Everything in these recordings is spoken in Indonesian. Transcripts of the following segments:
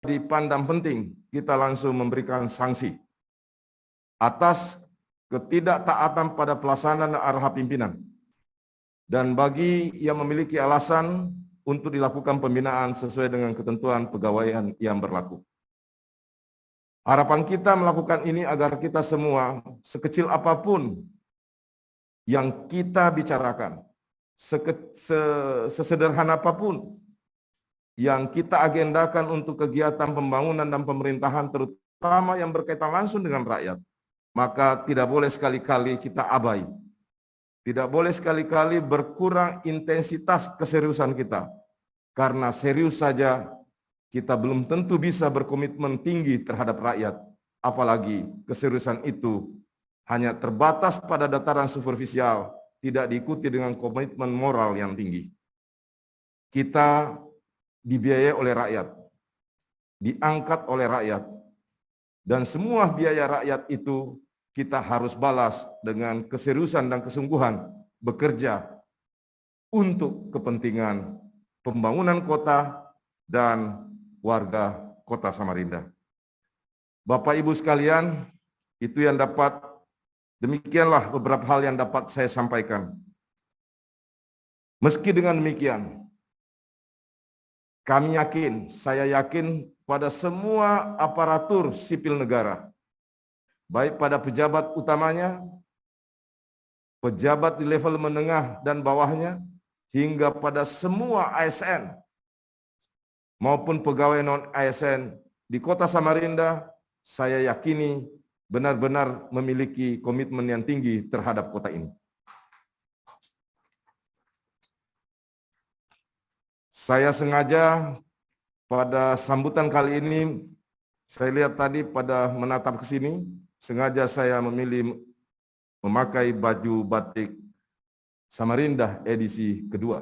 dipandang penting, kita langsung memberikan sanksi atas ketidaktaatan pada pelaksanaan arahan pimpinan. Dan bagi yang memiliki alasan untuk dilakukan pembinaan sesuai dengan ketentuan pegawaian yang berlaku. Harapan kita melakukan ini agar kita semua, sekecil apapun yang kita bicarakan, sesederhana apapun yang kita agendakan untuk kegiatan pembangunan dan pemerintahan, terutama yang berkaitan langsung dengan rakyat, maka tidak boleh sekali-kali kita abai. Tidak boleh sekali-kali berkurang intensitas keseriusan kita. Karena serius saja kita belum tentu bisa berkomitmen tinggi terhadap rakyat. Apalagi keseriusan itu hanya terbatas pada dataran superficial, tidak diikuti dengan komitmen moral yang tinggi. Kita dibiayai oleh rakyat, diangkat oleh rakyat, dan semua biaya rakyat itu kita harus balas dengan keseriusan dan kesungguhan bekerja untuk kepentingan pembangunan kota dan warga kota Samarinda. Bapak Ibu sekalian, itu yang demikianlah beberapa hal yang dapat saya sampaikan. Meski dengan demikian, saya yakin pada semua aparatur sipil negara, baik pada pejabat utamanya, pejabat di level menengah dan bawahnya, hingga pada semua ASN maupun pegawai non-ASN di kota Samarinda, saya yakini benar-benar memiliki komitmen yang tinggi terhadap kota ini. Saya sengaja pada sambutan kali ini, saya lihat tadi pada menatap ke sini, sengaja saya memilih memakai baju batik Samarinda edisi kedua.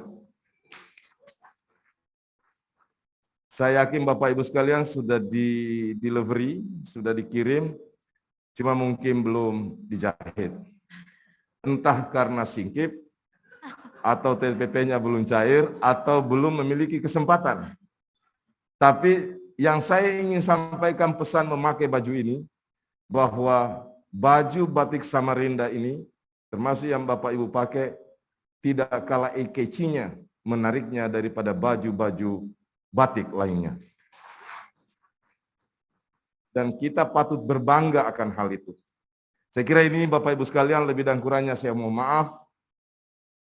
Saya yakin Bapak Ibu sekalian sudah di delivery, sudah dikirim, cuma mungkin belum dijahit. Entah karena singkip, atau TPP-nya belum cair, atau belum memiliki kesempatan. Tapi yang saya ingin sampaikan pesan memakai baju ini, bahwa baju batik Samarinda ini, termasuk yang Bapak Ibu pakai, tidak kalah ekecinya, menariknya daripada baju-baju batik lainnya. Dan kita patut berbangga akan hal itu. Saya kira ini Bapak Ibu sekalian, lebih dan kurangnya saya mohon maaf.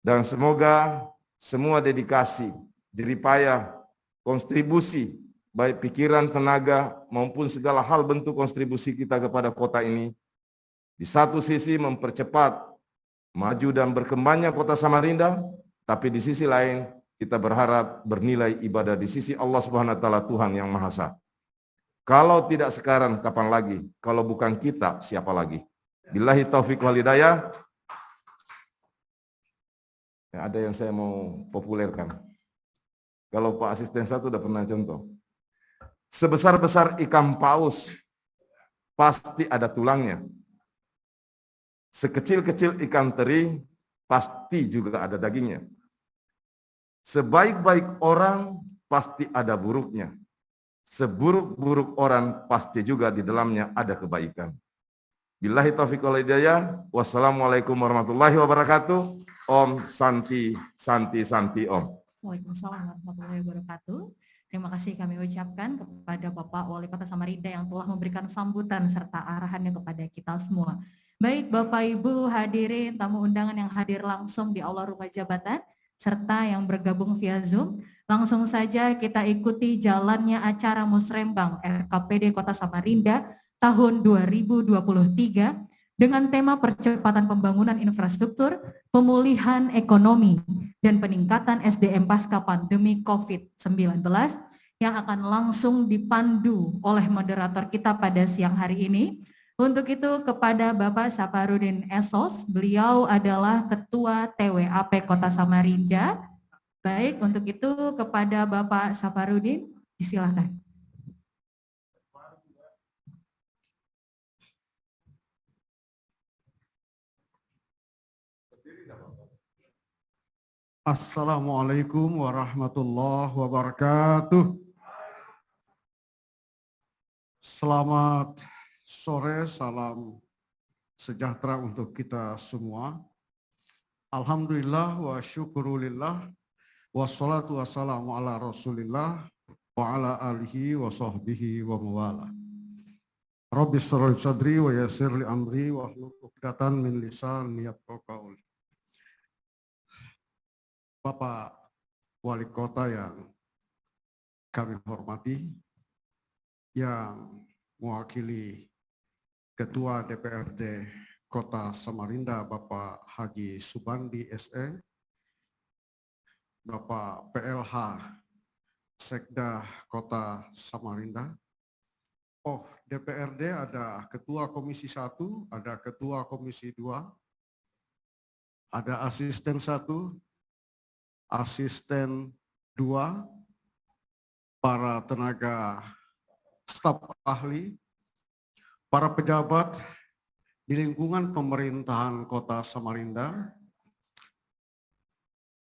Dan semoga semua dedikasi, jeripayah, kontribusi, baik pikiran, tenaga, maupun segala hal bentuk kontribusi kita kepada kota ini, di satu sisi mempercepat maju dan berkembangnya kota Samarinda, tapi di sisi lain kita berharap bernilai ibadah di sisi Allah Subhanahu wa taala, Tuhan yang Maha Esa. Kalau tidak sekarang, kapan lagi? Kalau bukan kita, siapa lagi? Billahi taufik wal hidayah. Ya, ada yang saya mau populerkan. Kalau Pak Asisten satu udah pernah contoh. Sebesar-besar ikan paus, pasti ada tulangnya. Sekecil-kecil ikan teri, pasti juga ada dagingnya. Sebaik-baik orang, pasti ada buruknya. Seburuk-buruk orang, pasti juga di dalamnya ada kebaikan. Billahi taufiq wal hidayah. Wassalamualaikum warahmatullahi wabarakatuh. Om Santi, Santi, Santi Om. Waalaikumsalam warahmatullahi wabarakatuh. Terima kasih kami ucapkan kepada Bapak Wali Kota Samarinda yang telah memberikan sambutan serta arahannya kepada kita semua. Baik Bapak Ibu hadirin tamu undangan yang hadir langsung di Aula Rumah Jabatan, serta yang bergabung via Zoom, langsung saja kita ikuti jalannya acara Musrembang RKPD Kota Samarinda tahun 2023 dengan tema percepatan pembangunan infrastruktur, pemulihan ekonomi, dan peningkatan SDM pasca pandemi COVID-19 yang akan langsung dipandu oleh moderator kita pada siang hari ini. Untuk itu kepada Bapak Saparudin Esos, beliau adalah Ketua TWAP Kota Samarinda. Baik, untuk itu kepada Bapak Saparudin, disilakan. Assalamualaikum warahmatullahi wabarakatuh. Selamat sore, salam sejahtera untuk kita semua. Alhamdulillah wa syukurulillah wassalatu wassalamu ala rasulillah wa ala alihi wa sahbihi wa mawala. Rabbi shrah li sadri wa yassir li amri wa hlul 'uqdatam min lisani yafqahu qawli. Bapak Wali Kota yang kami hormati, yang mewakili Ketua DPRD Kota Samarinda Bapak Haji Subandi SE, Bapak PLH Sekda Kota Samarinda. Oh, DPRD ada Ketua Komisi 1, ada Ketua Komisi 2, ada Asisten 1, Asisten 2, para tenaga staf ahli, para pejabat di lingkungan pemerintahan Kota Samarinda,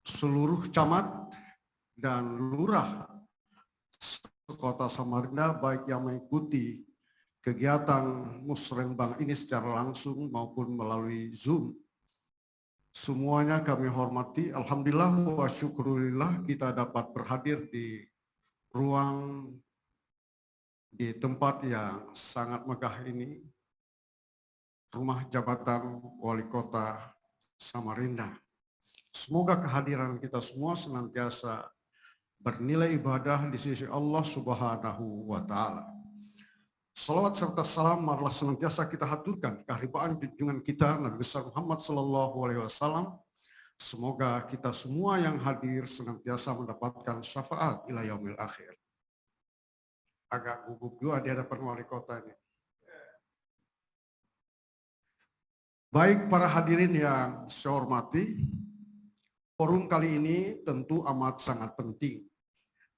seluruh camat dan lurah Kota Samarinda, baik yang mengikuti kegiatan Musrenbang ini secara langsung maupun melalui Zoom. Semuanya kami hormati. Alhamdulillah wa syukurillah kita dapat berhadir di ruang di tempat yang sangat megah ini, rumah jabatan Wali Kota Samarinda. Semoga kehadiran kita semua senantiasa bernilai ibadah di sisi Allah Subhanahu wa Ta'ala. Salawat serta salam marilah senantiasa kita haturkan kehadiran junjungan kita Nabi besar Muhammad Sallallahu Alaihi Wasallam. Semoga kita semua yang hadir senantiasa mendapatkan syafaat ila yaumil akhir. Agak gugup juga di hadapan wali kota ini. Baik para hadirin yang saya hormati, forum kali ini tentu amat sangat penting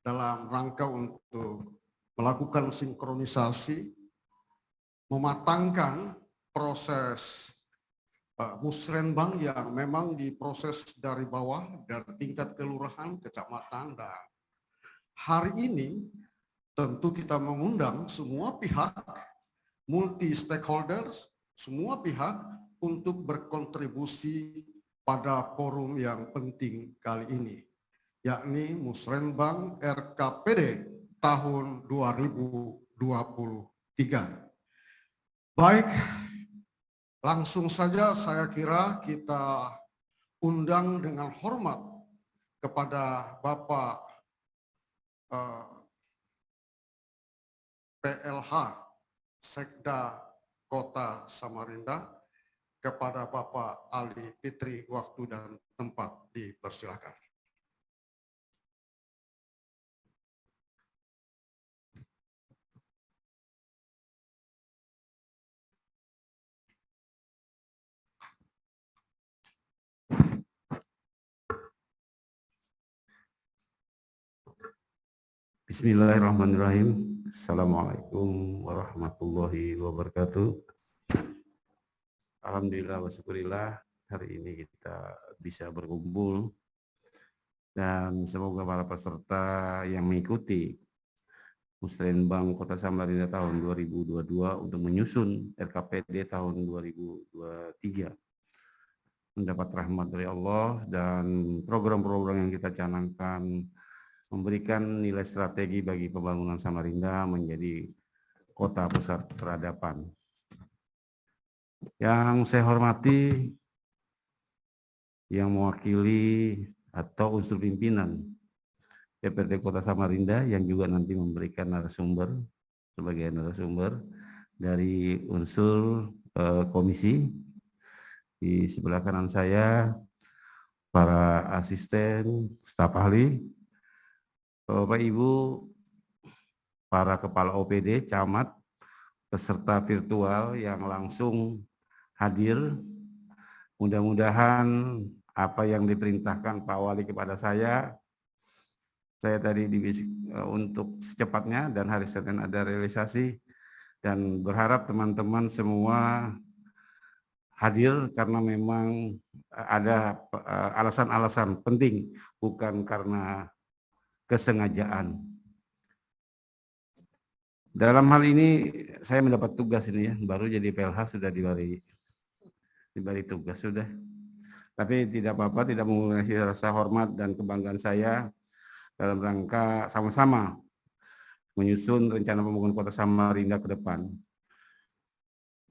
dalam rangka untuk melakukan sinkronisasi, mematangkan proses Musrenbang yang memang diproses dari bawah, dari tingkat kelurahan, kecamatan, dan hari ini tentu kita mengundang semua pihak, multi stakeholders, semua pihak untuk berkontribusi pada forum yang penting kali ini, yakni Musrenbang RKPD tahun 2023. Baik, langsung saja saya kira kita undang dengan hormat kepada Bapak PLH Sekda Kota Samarinda, kepada Bapak Ali Fitri, waktu dan tempat dipersilakan. Bismillahirrahmanirrahim. Assalamualaikum warahmatullahi wabarakatuh. Alhamdulillah wa syukurillah, hari ini kita bisa berkumpul dan semoga para peserta yang mengikuti Musrenbang Kota Samarinda tahun 2022 untuk menyusun RKPD tahun 2023 mendapat rahmat dari Allah, dan program-program yang kita canangkan memberikan nilai strategi bagi pembangunan Samarinda menjadi kota pusat peradaban. Yang saya hormati, yang mewakili atau unsur pimpinan DPRD Kota Samarinda yang juga nanti memberikan narasumber sebagai narasumber dari unsur komisi. Di sebelah kanan saya para asisten, staf ahli, Bapak Ibu, para kepala OPD, camat, peserta virtual yang langsung hadir. Mudah-mudahan apa yang diperintahkan Pak Wali kepada saya tadi untuk secepatnya, dan hari Senin ada realisasi, dan berharap teman-teman semua hadir karena memang ada alasan-alasan penting, bukan karena kesengajaan. Dalam hal ini saya mendapat tugas ini ya, baru jadi PLH sudah diberi tugas sudah. Tapi tidak apa-apa, tidak mengurangi rasa hormat dan kebanggaan saya dalam rangka sama-sama menyusun rencana pembangunan Kota Samarinda ke depan.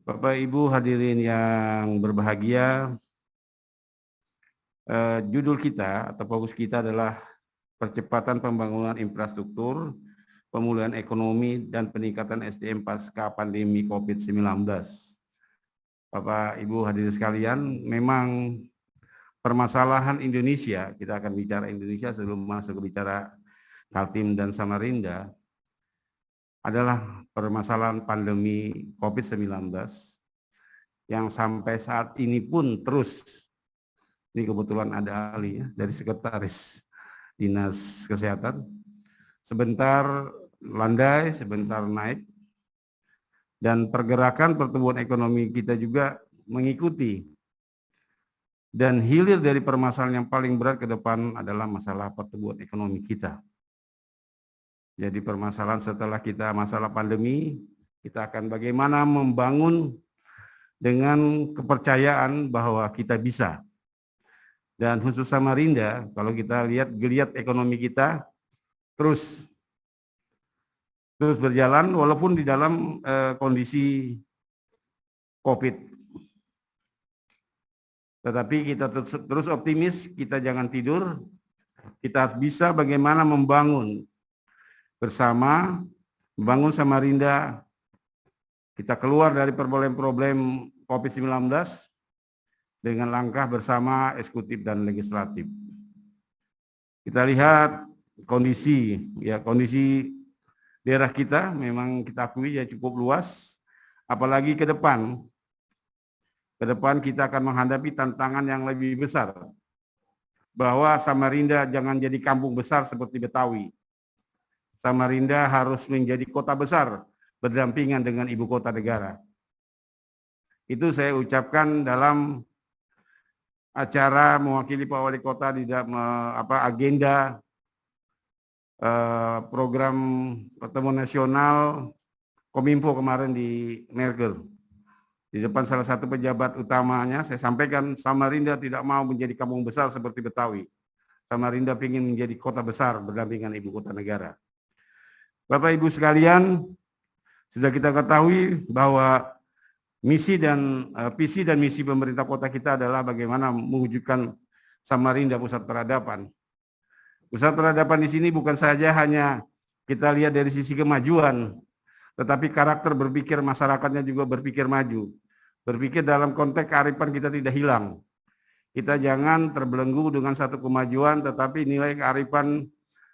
Bapak Ibu hadirin yang berbahagia, judul kita atau fokus kita adalah percepatan pembangunan infrastruktur, pemulihan ekonomi, dan peningkatan SDM pasca pandemi COVID-19. Bapak Ibu hadirin sekalian, memang permasalahan Indonesia, kita akan bicara Indonesia sebelum masuk ke bicara Kaltim dan Samarinda, adalah permasalahan pandemi COVID-19 yang sampai saat ini pun terus, ini kebetulan ada ahli ya, dari Sekretaris Dinas Kesehatan, sebentar landai, sebentar naik, dan pergerakan pertumbuhan ekonomi kita juga mengikuti. Dan hilir dari permasalahan yang paling berat ke depan adalah masalah pertumbuhan ekonomi kita. Jadi permasalahan setelah kita masalah pandemi, kita akan bagaimana membangun dengan kepercayaan bahwa kita bisa. Dan khusus Samarinda, kalau kita lihat geliat ekonomi kita terus berjalan walaupun di dalam kondisi COVID. Tetapi kita terus optimis, kita jangan tidur, kita harus bisa bagaimana membangun bersama, membangun Samarinda, kita keluar dari problem-problem COVID-19 dengan langkah bersama eksekutif dan legislatif. Kita lihat kondisi daerah kita memang kita akui ya cukup luas, apalagi ke depan kita akan menghadapi tantangan yang lebih besar, bahwa Samarinda jangan jadi kampung besar seperti Betawi. Samarinda harus menjadi kota besar berdampingan dengan ibu kota negara. Itu saya ucapkan dalam acara mewakili Pak Wali Kota di agenda program pertemuan nasional Kominfo kemarin di Merkel. Di depan salah satu pejabat utamanya saya sampaikan Samarinda tidak mau menjadi kampung besar seperti Betawi. Samarinda ingin menjadi kota besar berdampingan ibu kota negara. Bapak Ibu sekalian, sudah kita ketahui bahwa misi dan visi dan misi pemerintah kota kita adalah bagaimana mewujudkan Samarinda pusat peradaban. Pusat peradaban di sini bukan saja hanya kita lihat dari sisi kemajuan, tetapi karakter berpikir masyarakatnya juga berpikir maju. Berpikir dalam konteks kearifan kita tidak hilang. Kita jangan terbelenggu dengan satu kemajuan, tetapi nilai kearifan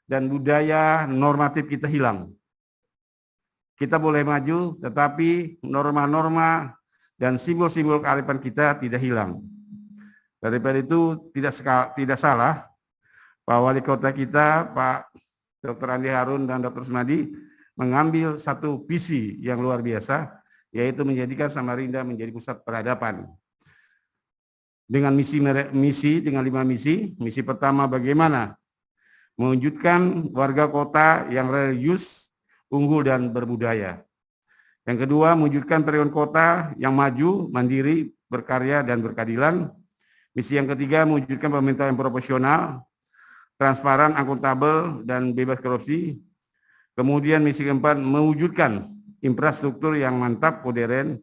dan budaya normatif kita hilang. Kita boleh maju, tetapi norma-norma dan simbol-simbol kearifan kita tidak hilang. Daripada itu tidak salah, Pak Wali Kota kita, Pak Dr. Andi Harun dan Dr. Smadi mengambil satu visi yang luar biasa, yaitu menjadikan Samarinda menjadi pusat peradaban. Dengan dengan 5 misi. Misi pertama bagaimana mewujudkan warga kota yang religius, unggul dan berbudaya. Yang kedua, mewujudkan periode kota yang maju, mandiri, berkarya dan berkeadilan. Misi yang ketiga, mewujudkan pemerintah yang profesional, transparan, akuntabel dan bebas korupsi. Kemudian misi keempat, mewujudkan infrastruktur yang mantap, modern.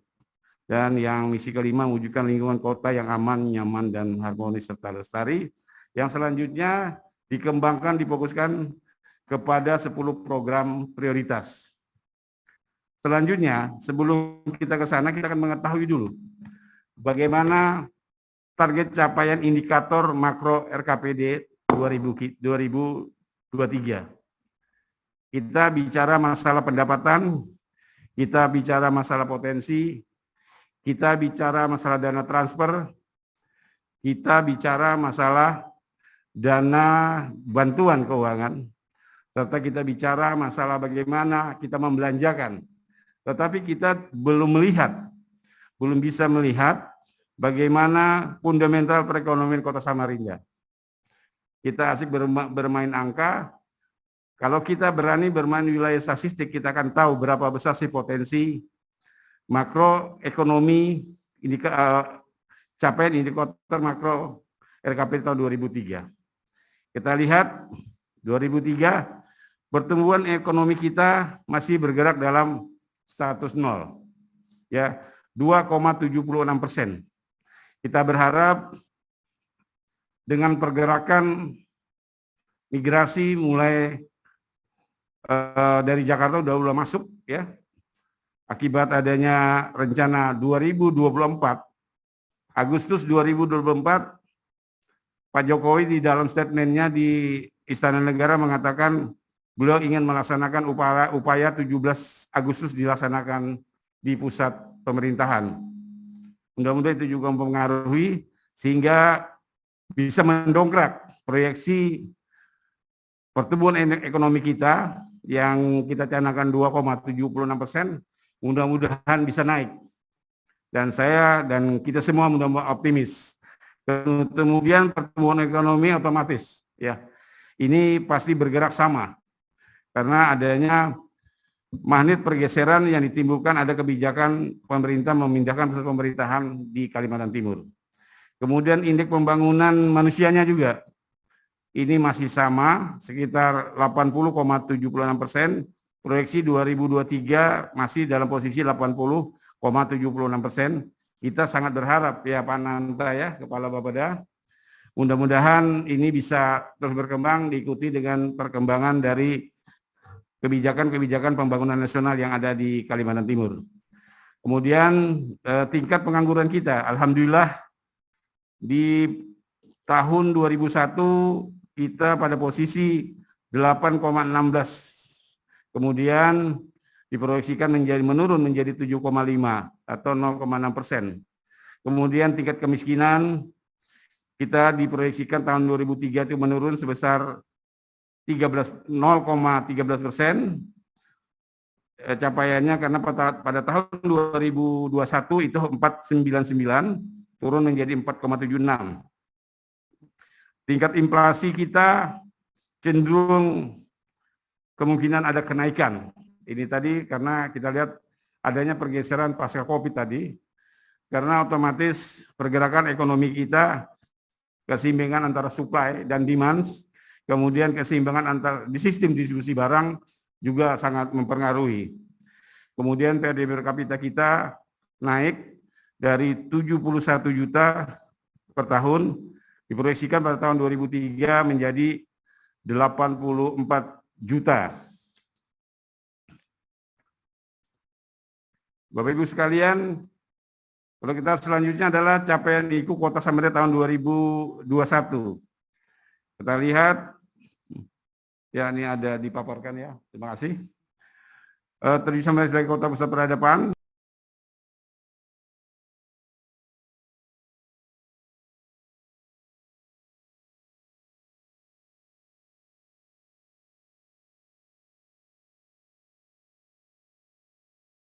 Dan yang misi kelima, mewujudkan lingkungan kota yang aman, nyaman dan harmonis serta lestari. Yang selanjutnya dikembangkan, difokuskan kepada 10 program prioritas. Selanjutnya, sebelum kita ke sana, kita akan mengetahui dulu bagaimana target capaian indikator makro RKPD 2023. Kita bicara masalah pendapatan, kita bicara masalah potensi, kita bicara masalah dana transfer, kita bicara masalah dana bantuan keuangan, serta kita bicara masalah bagaimana kita membelanjakan. Tetapi kita belum bisa melihat bagaimana fundamental perekonomian Kota Samarinda. Kita asik bermain angka, Kalau kita berani bermain wilayah statistik, kita akan tahu berapa besar sih potensi makroekonomi, capaian indikator makro RKP tahun 2003. Kita lihat 2003 pertumbuhan ekonomi kita masih bergerak dalam status nol, ya 2,76%. Kita berharap dengan pergerakan migrasi mulai dari Jakarta udah masuk, ya, akibat adanya rencana 2024, Agustus 2024, Pak Jokowi di dalam statementnya di Istana Negara mengatakan beliau ingin melaksanakan upaya 17 Agustus dilaksanakan di pusat pemerintahan. Mudah-mudahan itu juga mempengaruhi sehingga bisa mendongkrak proyeksi pertumbuhan ekonomi kita yang kita canangkan 2,76%, mudah-mudahan bisa naik. Dan saya dan kita semua mudah-mudahan optimis. Kemudian pertumbuhan ekonomi otomatis, ya, ini pasti bergerak sama karena adanya magnet pergeseran yang ditimbulkan ada kebijakan pemerintah memindahkan pusat pemerintahan di Kalimantan Timur. Kemudian indeks pembangunan manusianya juga ini masih sama, sekitar 80,76%, proyeksi 2023 masih dalam posisi 80,76%. Kita sangat berharap ya Pak Nanta ya, Kepala Bapeda, mudah-mudahan ini bisa terus berkembang diikuti dengan perkembangan dari kebijakan-kebijakan pembangunan nasional yang ada di Kalimantan Timur. Kemudian tingkat pengangguran kita, alhamdulillah di tahun 2001 kita pada posisi 8,16, kemudian diproyeksikan menurun menjadi 7,5 atau 0,6%. Kemudian tingkat kemiskinan kita diproyeksikan tahun 2003 itu menurun sebesar 0,13%. Capaiannya karena pada tahun 2021 itu 4,99, turun menjadi 4,76. Tingkat inflasi kita cenderung kemungkinan ada kenaikan. Ini tadi karena kita lihat adanya pergeseran pasca COVID tadi, karena otomatis pergerakan ekonomi kita, keseimbangan antara supply dan demand, kemudian keseimbangan antar di sistem distribusi barang juga sangat mempengaruhi. Kemudian PDB per kapita kita naik dari 71 juta per tahun, diproyeksikan pada tahun 2003 menjadi 84 juta. Bapak Ibu sekalian, kalau kita selanjutnya adalah capaian IKU Kota Samarinda tahun 2021. Kita lihat, ya ini ada dipaparkan ya, terima kasih. Terdiri Samarinda sebagai kota pusat peradaban.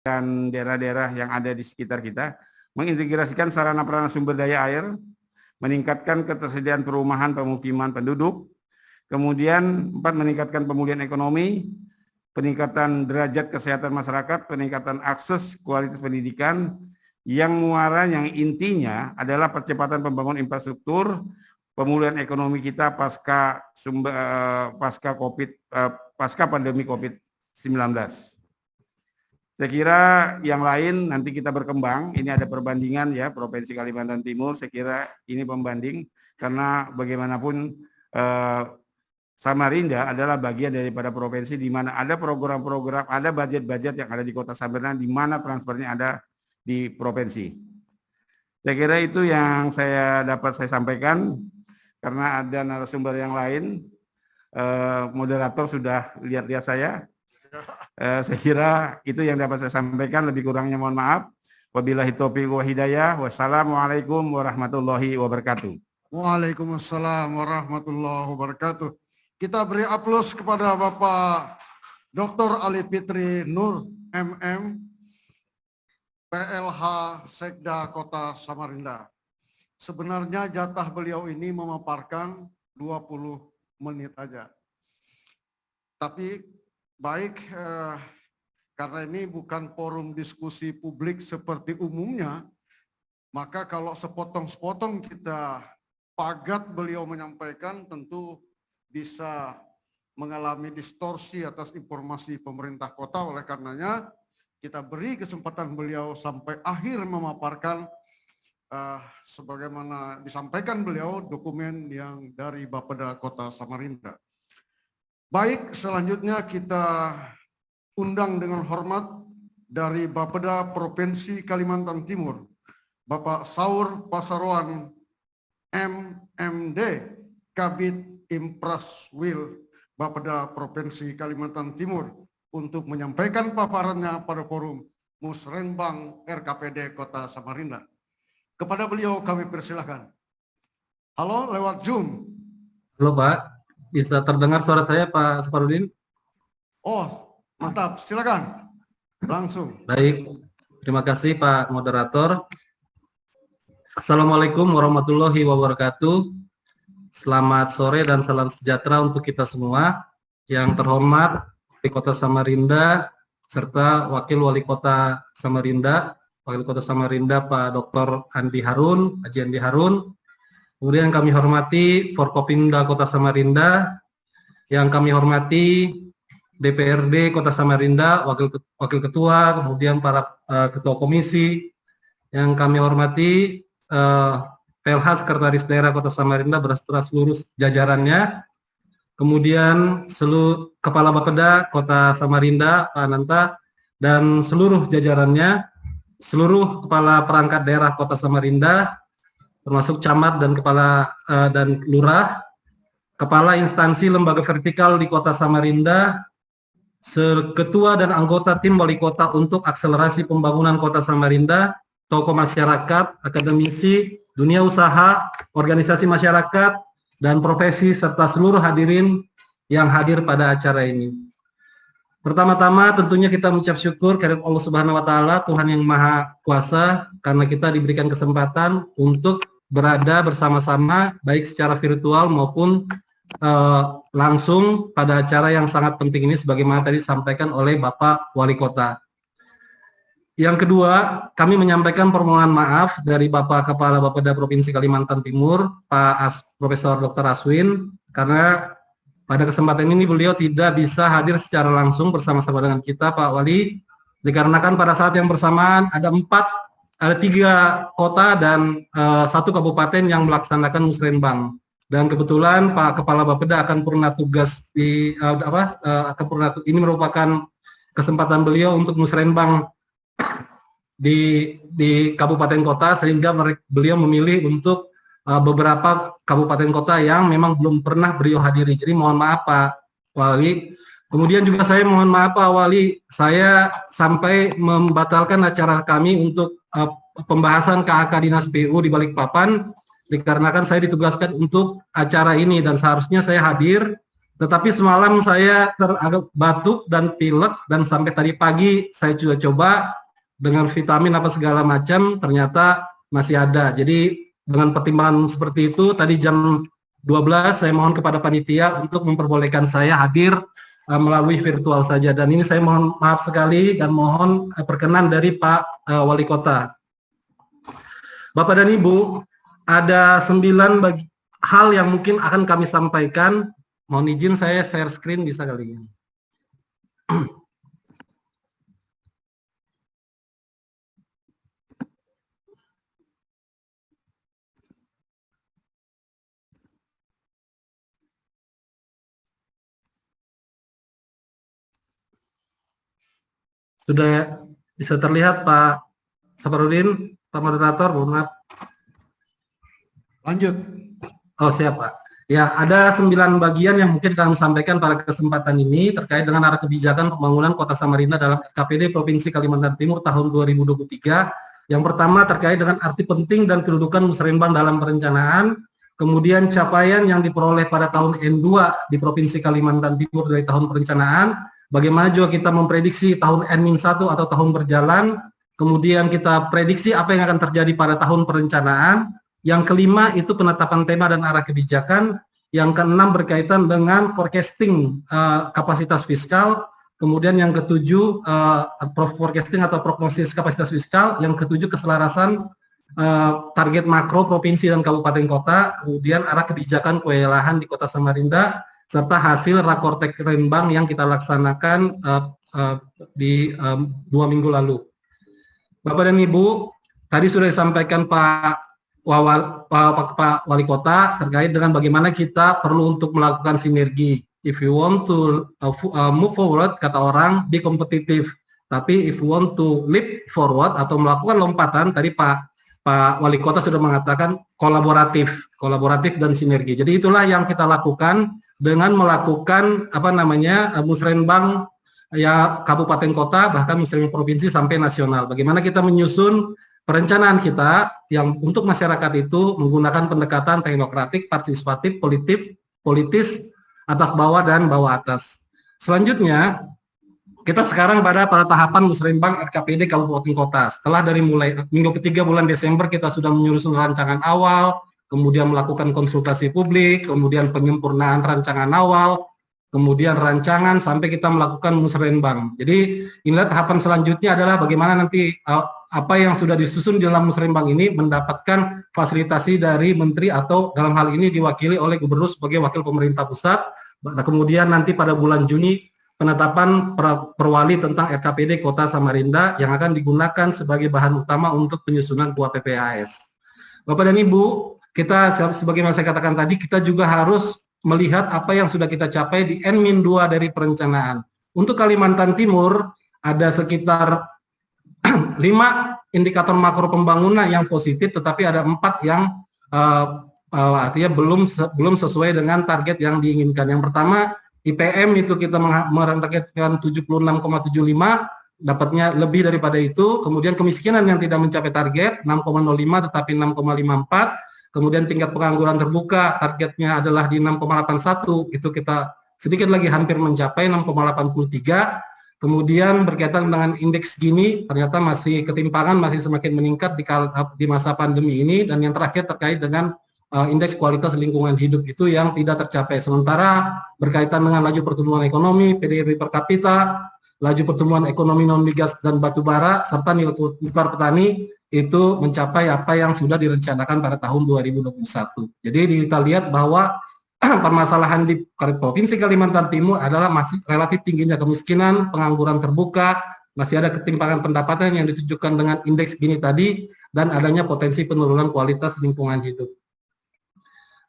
Dan daerah-daerah yang ada di sekitar kita, mengintegrasikan sarana prasarana sumber daya air, meningkatkan ketersediaan perumahan pemukiman penduduk, kemudian 4, meningkatkan pemulihan ekonomi, peningkatan derajat kesehatan masyarakat, peningkatan akses kualitas pendidikan, yang muara yang intinya adalah percepatan pembangunan infrastruktur, pemulihan ekonomi kita pasca pandemi COVID-19. Saya kira yang lain nanti kita berkembang, ini ada perbandingan ya, Provinsi Kalimantan Timur, saya kira ini pembanding, karena bagaimanapun Samarinda adalah bagian daripada provinsi di mana ada program-program, ada budget-budget yang ada di Kota Samarinda, di mana transfernya ada di provinsi. Saya kira itu yang dapat saya sampaikan, karena ada narasumber yang lain, moderator sudah lihat-lihat saya. Saya kira itu yang dapat saya sampaikan, lebih kurangnya mohon maaf. Wabillahi taufiq wa hidayah. Wassalamualaikum warahmatullahi wabarakatuh. Waalaikumsalam warahmatullahi wabarakatuh. Kita beri aplaus kepada Bapak Dr. Ali Fitri Nur MM, PLH Sekda Kota Samarinda. Sebenarnya jatah beliau ini memaparkan 20 menit aja. Tapi baik, karena ini bukan forum diskusi publik seperti umumnya, maka kalau sepotong-sepotong kita pagat beliau menyampaikan, tentu bisa mengalami distorsi atas informasi pemerintah kota. Oleh karenanya kita beri kesempatan beliau sampai akhir memaparkan sebagaimana disampaikan beliau dokumen yang dari Bapeda Kota Samarinda. Baik, selanjutnya kita undang dengan hormat dari Bapeda Provinsi Kalimantan Timur, Bapak Saur Pasaroan MMD, Kabid Impraswil Bapeda Provinsi Kalimantan Timur, untuk menyampaikan paparannya pada forum Musrenbang RKPD Kota Samarinda. Kepada beliau kami persilahkan. Halo, lewat Zoom. Halo Pak, bisa terdengar suara saya Pak Saparudin? Oh, mantap, silakan. Langsung. Baik, terima kasih Pak Moderator. Assalamualaikum warahmatullahi wabarakatuh. Selamat sore dan salam sejahtera untuk kita semua. Yang terhormat Wali Kota Samarinda serta Wakil Wali Kota Samarinda, Wakil Kota Samarinda Pak Dr. Andi Harun, Haji Andi Harun. Kemudian yang kami hormati Forkopimda Kota Samarinda, yang kami hormati DPRD Kota Samarinda, Wakil Ketua, kemudian para Ketua Komisi, yang kami hormati PLH Sekretaris Daerah Kota Samarinda beserta seluruh jajarannya, kemudian seluruh Kepala Bapeda Kota Samarinda Pak Ananta dan seluruh jajarannya, seluruh Kepala Perangkat Daerah Kota Samarinda, termasuk camat dan kepala dan lurah, kepala instansi lembaga vertikal di Kota Samarinda, ketua dan anggota tim wali kota untuk akselerasi pembangunan Kota Samarinda, tokoh masyarakat, akademisi, dunia usaha, organisasi masyarakat, dan profesi, serta seluruh hadirin yang hadir pada acara ini. Pertama-tama tentunya kita mengucap syukur kepada Allah Subhanahu wa Ta'ala, Tuhan yang Maha Kuasa, karena kita diberikan kesempatan untuk berada bersama-sama, baik secara virtual maupun langsung pada acara yang sangat penting ini, sebagaimana tadi disampaikan oleh Bapak Wali Kota. Yang kedua, kami menyampaikan permohonan maaf dari Bapak Kepala Bapeda Provinsi Kalimantan Timur, Pak Profesor Dr. Aswin, karena pada kesempatan ini beliau tidak bisa hadir secara langsung bersama-sama dengan kita, Pak Wali, dikarenakan pada saat yang bersamaan ada 3 kota dan 1 kabupaten yang melaksanakan musrenbang. Dan kebetulan Pak Kepala Bapeda akan purna tugas di ini merupakan kesempatan beliau untuk musrenbang di kabupaten kota, sehingga beliau memilih untuk beberapa kabupaten kota yang memang belum pernah beliau hadiri. Jadi mohon maaf Pak Wali. Kemudian juga saya mohon maaf Pak Wali, saya sampai membatalkan acara kami untuk pembahasan KHK Dinas PU di Balikpapan, dikarenakan saya ditugaskan untuk acara ini dan seharusnya saya hadir, tetapi semalam saya agak batuk dan pilek, dan sampai tadi pagi saya sudah coba dengan vitamin apa segala macam, ternyata masih ada. Jadi dengan pertimbangan seperti itu, tadi jam 12 saya mohon kepada panitia untuk memperbolehkan saya hadir melalui virtual saja. Dan ini saya mohon maaf sekali dan mohon perkenan dari Pak Wali Kota. Bapak dan Ibu, ada 9 hal yang mungkin akan kami sampaikan. Mohon izin saya share screen, bisa kali ini. Sudah bisa terlihat Pak Saparudin, Pak Moderator, mohon maaf. Lanjut. Oh siap Pak. Ya, ada 9 bagian yang mungkin kami sampaikan pada kesempatan ini terkait dengan arah kebijakan pembangunan Kota Samarinda dalam KPD Provinsi Kalimantan Timur tahun 2023. Yang pertama terkait dengan arti penting dan kedudukan musrenbang dalam perencanaan, kemudian capaian yang diperoleh pada tahun N2 di Provinsi Kalimantan Timur dari tahun perencanaan, bagaimana juga kita memprediksi tahun N-1 atau tahun berjalan, kemudian kita prediksi apa yang akan terjadi pada tahun perencanaan. Yang kelima itu penetapan tema dan arah kebijakan. yang keenam berkaitan dengan forecasting kapasitas fiskal, kemudian yang ketujuh forecasting atau prognosis kapasitas fiskal, yang ketujuh keselarasan target makro provinsi dan kabupaten kota, kemudian arah kebijakan kewilayahan di Kota Samarinda, serta hasil rakortek Renbang yang kita laksanakan di 2 minggu lalu. Bapak dan Ibu, tadi sudah disampaikan Pak Wali Kota terkait dengan bagaimana kita perlu untuk melakukan sinergi. If you want to move forward, kata orang, be kompetitif. Tapi if you want to leap forward atau melakukan lompatan, tadi Pak Wali Kota sudah mengatakan kolaboratif dan sinergi. Jadi itulah yang kita lakukan dengan melakukan musrenbang ya kabupaten kota, bahkan musrenbang provinsi sampai nasional. Bagaimana kita menyusun perencanaan kita yang untuk masyarakat itu menggunakan pendekatan teknokratik, partisipatif, politis, atas bawah dan bawah atas. Selanjutnya, kita sekarang pada tahapan musrenbang RKPD Kabupaten Kota. Setelah dari mulai minggu ketiga bulan Desember kita sudah menyusun rancangan awal, kemudian melakukan konsultasi publik, kemudian penyempurnaan rancangan awal, kemudian rancangan sampai kita melakukan musrenbang. Jadi inilah tahapan selanjutnya adalah bagaimana nanti apa yang sudah disusun di dalam musrenbang ini mendapatkan fasilitasi dari menteri atau dalam hal ini diwakili oleh gubernur sebagai wakil pemerintah pusat. Nah, kemudian nanti pada bulan Juni penetapan perwali tentang RKPD Kota Samarinda yang akan digunakan sebagai bahan utama untuk penyusunan KUA PPAS. Bapak dan Ibu, kita sebagaimana saya katakan tadi, kita juga harus melihat apa yang sudah kita capai di N-2 dari perencanaan. Untuk Kalimantan Timur ada sekitar 5 indikator makro pembangunan yang positif, tetapi ada 4 yang artinya belum sesuai dengan target yang diinginkan. Yang pertama, IPM itu kita menargetkan 76,75, dapatnya lebih daripada itu. Kemudian kemiskinan yang tidak mencapai target 6,05 tetapi 6,54. Kemudian tingkat pengangguran terbuka targetnya adalah di 6,81, itu kita sedikit lagi hampir mencapai 6,83. Kemudian berkaitan dengan indeks Gini, ternyata masih ketimpangan masih semakin meningkat di masa pandemi ini. Dan yang terakhir terkait dengan indeks kualitas lingkungan hidup itu yang tidak tercapai. Sementara berkaitan dengan laju pertumbuhan ekonomi, PDB per kapita, laju pertumbuhan ekonomi non migas dan batu bara, serta nilai tukar petani itu mencapai apa yang sudah direncanakan pada tahun 2021. Jadi kita lihat bahwa permasalahan di Provinsi Kalimantan Timur adalah masih relatif tingginya kemiskinan, pengangguran terbuka, masih ada ketimpangan pendapatan yang ditujukan dengan indeks Gini tadi, dan adanya potensi penurunan kualitas lingkungan hidup.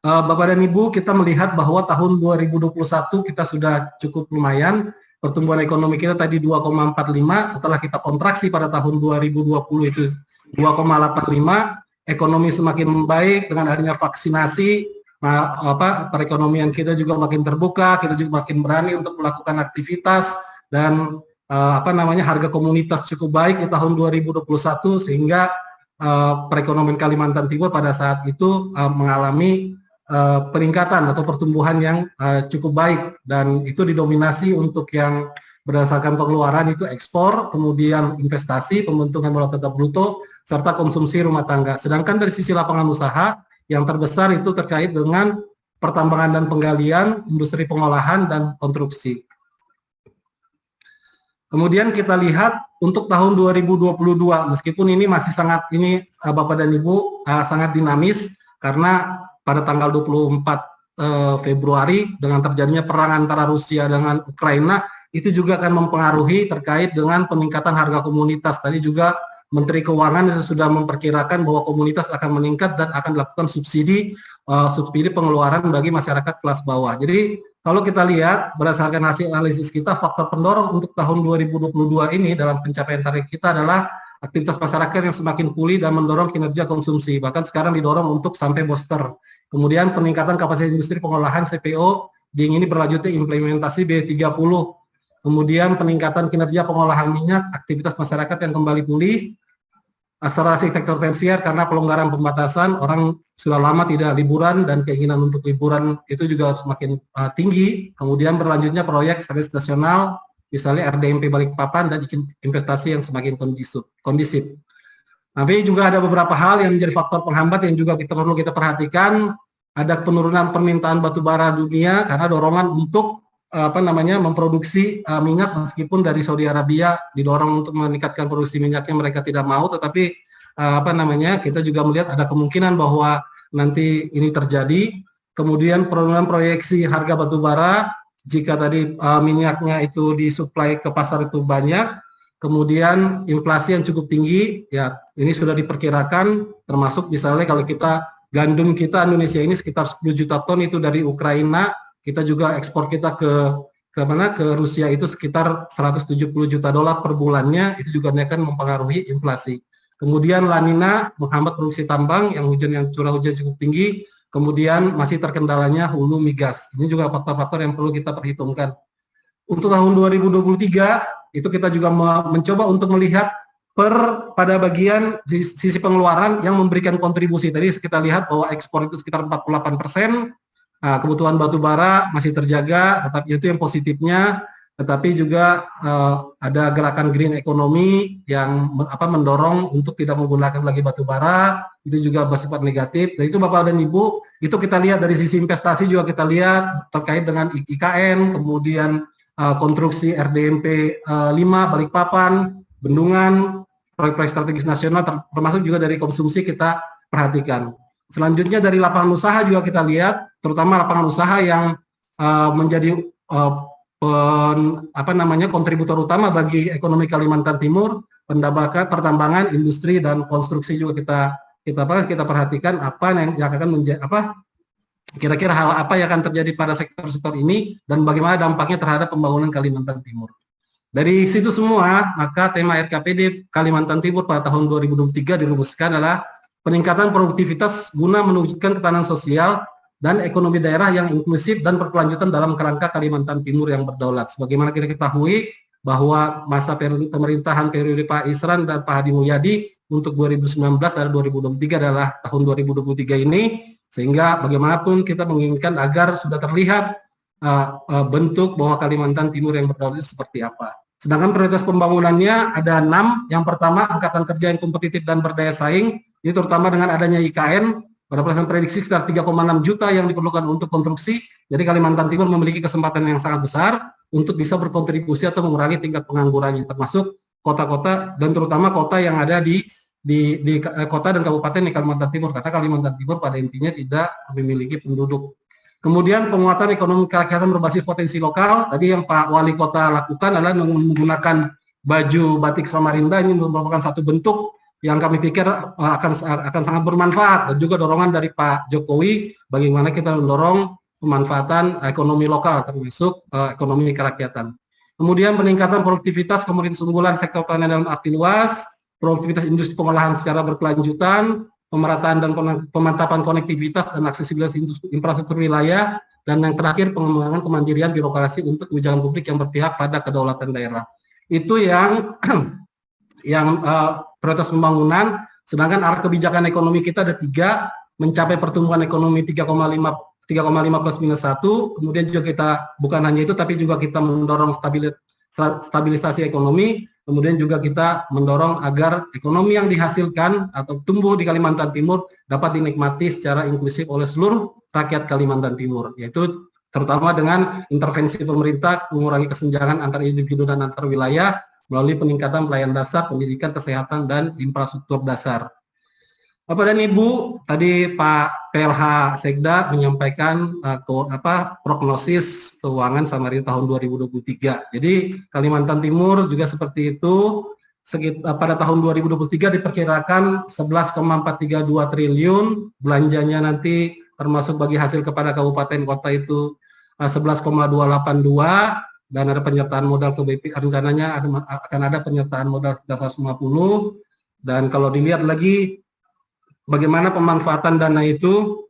Bapak dan Ibu, kita melihat bahwa tahun 2021 kita sudah cukup lumayan, pertumbuhan ekonomi kita tadi 2,45, setelah kita kontraksi pada tahun 2020 itu 2,85, ekonomi semakin membaik dengan adanya vaksinasi, perekonomian kita juga makin terbuka, kita juga makin berani untuk melakukan aktivitas, dan harga komoditas cukup baik di tahun 2021, sehingga perekonomian Kalimantan Timur pada saat itu mengalami peningkatan atau pertumbuhan yang cukup baik, dan itu didominasi untuk yang berdasarkan pengeluaran itu ekspor, kemudian investasi, pembentukan modal tetap bruto, serta konsumsi rumah tangga. Sedangkan dari sisi lapangan usaha yang terbesar itu terkait dengan pertambangan dan penggalian, industri pengolahan, dan konstruksi. Kemudian kita lihat untuk tahun 2022, meskipun ini masih sangat, Bapak dan Ibu, sangat dinamis, karena pada tanggal 24 Februari dengan terjadinya perang antara Rusia dengan Ukraina, itu juga akan mempengaruhi terkait dengan peningkatan harga komoditas. Tadi juga Menteri Keuangan sudah memperkirakan bahwa komoditas akan meningkat dan akan dilakukan subsidi pengeluaran bagi masyarakat kelas bawah. Jadi kalau kita lihat berdasarkan hasil analisis kita, faktor pendorong untuk tahun 2022 ini dalam pencapaian target kita adalah aktivitas masyarakat yang semakin pulih dan mendorong kinerja konsumsi. Bahkan sekarang didorong untuk sampai booster. Kemudian peningkatan kapasitas industri pengolahan CPO, ini berlanjutnya implementasi B30. Kemudian peningkatan kinerja pengolahan minyak, aktivitas masyarakat yang kembali pulih, akselerasi sektor tersier karena pelonggaran pembatasan, orang sudah lama tidak liburan dan keinginan untuk liburan itu juga semakin tinggi. Kemudian berlanjutnya proyek strategis nasional, misalnya RDMP Balikpapan, dan investasi yang semakin kondisif. Tapi juga ada beberapa hal yang menjadi faktor penghambat yang juga perlu kita perhatikan. ada penurunan permintaan batu bara dunia karena dorongan untuk memproduksi minyak, meskipun dari Saudi Arabia didorong untuk meningkatkan produksi minyaknya, mereka tidak mau, tetapi kita juga melihat ada kemungkinan bahwa nanti ini terjadi. Kemudian penurunan proyeksi harga batu bara jika tadi minyaknya itu disuplai ke pasar itu banyak. Kemudian inflasi yang cukup tinggi, ya ini sudah diperkirakan, termasuk misalnya kalau gandum kita Indonesia ini sekitar 10 juta ton itu dari Ukraina, kita juga ekspor kita ke Rusia itu sekitar 170 juta dolar per bulannya, itu juga akan mempengaruhi inflasi. Kemudian La Nina menghambat produksi tambang yang curah hujan cukup tinggi, kemudian masih terkendalanya hulu migas. Ini juga faktor-faktor yang perlu kita perhitungkan. Untuk tahun 2023 itu kita juga mencoba untuk melihat pada bagian sisi pengeluaran yang memberikan kontribusi. Tadi kita lihat bahwa ekspor itu sekitar 48%, kebutuhan batu bara masih terjaga, tetapi itu yang positifnya. Tetapi juga ada gerakan green economy yang mendorong untuk tidak menggunakan lagi batu bara, itu juga bersifat negatif. Dan itu Bapak dan Ibu, itu kita lihat dari sisi investasi juga kita lihat terkait dengan IKN, kemudian konstruksi RDMP 5 Balikpapan, bendungan, proyek-proyek strategis nasional, termasuk juga dari konsumsi kita perhatikan. Selanjutnya dari lapangan usaha juga kita lihat, terutama lapangan usaha yang menjadi kontributor utama bagi ekonomi Kalimantan Timur, pertambangan, industri dan konstruksi juga kita perhatikan yang akan menjadi kira-kira hal apa yang akan terjadi pada sektor-sektor ini dan bagaimana dampaknya terhadap pembangunan Kalimantan Timur. Dari situ semua, maka tema RKPD Kalimantan Timur pada tahun 2023 dirumuskan adalah peningkatan produktivitas guna mewujudkan ketahanan sosial dan ekonomi daerah yang inklusif dan berkelanjutan dalam kerangka Kalimantan Timur yang berdaulat. Sebagaimana kita ketahui bahwa masa pemerintahan periode Pak Isran dan Pak Hadi Mulyadi untuk 2019 dan 2023 adalah tahun 2023 ini, sehingga bagaimanapun kita menginginkan agar sudah terlihat bentuk bahwa Kalimantan Timur yang berdaulat seperti apa. Sedangkan prioritas pembangunannya ada 6. Yang pertama, angkatan kerja yang kompetitif dan berdaya saing, ini terutama dengan adanya IKN, pada berdasarkan prediksi sekitar 3,6 juta yang diperlukan untuk konstruksi. Jadi Kalimantan Timur memiliki kesempatan yang sangat besar untuk bisa berkontribusi atau mengurangi tingkat pengangguran, termasuk kota-kota dan terutama kota yang ada di kota dan kabupaten di Kalimantan Timur, karena Kalimantan Timur pada intinya tidak memiliki penduduk. Kemudian penguatan ekonomi kerakyatan berbasis potensi lokal, tadi yang Pak Wali Kota lakukan adalah menggunakan baju batik Samarinda. Ini merupakan satu bentuk yang kami pikir akan sangat bermanfaat, dan juga dorongan dari Pak Jokowi bagaimana kita mendorong pemanfaatan ekonomi lokal termasuk ekonomi kerakyatan. Kemudian peningkatan produktivitas komoditas unggulan sektor pertanian dalam arti luas, produktivitas industri pengolahan secara berkelanjutan, pemerataan dan pemantapan konektivitas dan aksesibilitas infrastruktur wilayah, dan yang terakhir pengembangan kemandirian birokrasi untuk kebijakan publik yang berpihak pada kedaulatan daerah. Itu yang prioritas pembangunan. Sedangkan arah kebijakan ekonomi kita ada 3, mencapai pertumbuhan ekonomi 3,5 plus minus 1, kemudian juga kita bukan hanya itu tapi juga kita mendorong stabilisasi ekonomi, kemudian juga kita mendorong agar ekonomi yang dihasilkan atau tumbuh di Kalimantan Timur dapat dinikmati secara inklusif oleh seluruh rakyat Kalimantan Timur, yaitu terutama dengan intervensi pemerintah mengurangi kesenjangan antar individu dan antar wilayah melalui peningkatan pelayanan dasar, pendidikan, kesehatan, dan infrastruktur dasar. Bapak dan Ibu, tadi Pak PLH Sekda menyampaikan prognosis keuangan Samarinda tahun 2023. Jadi Kalimantan Timur juga seperti itu. Pada tahun 2023 diperkirakan 11,432 triliun, belanjanya nanti termasuk bagi hasil kepada kabupaten kota itu 11,282, dan ada penyertaan modal ke BP, rencananya akan ada penyertaan modal 150, dan kalau dilihat lagi bagaimana pemanfaatan dana itu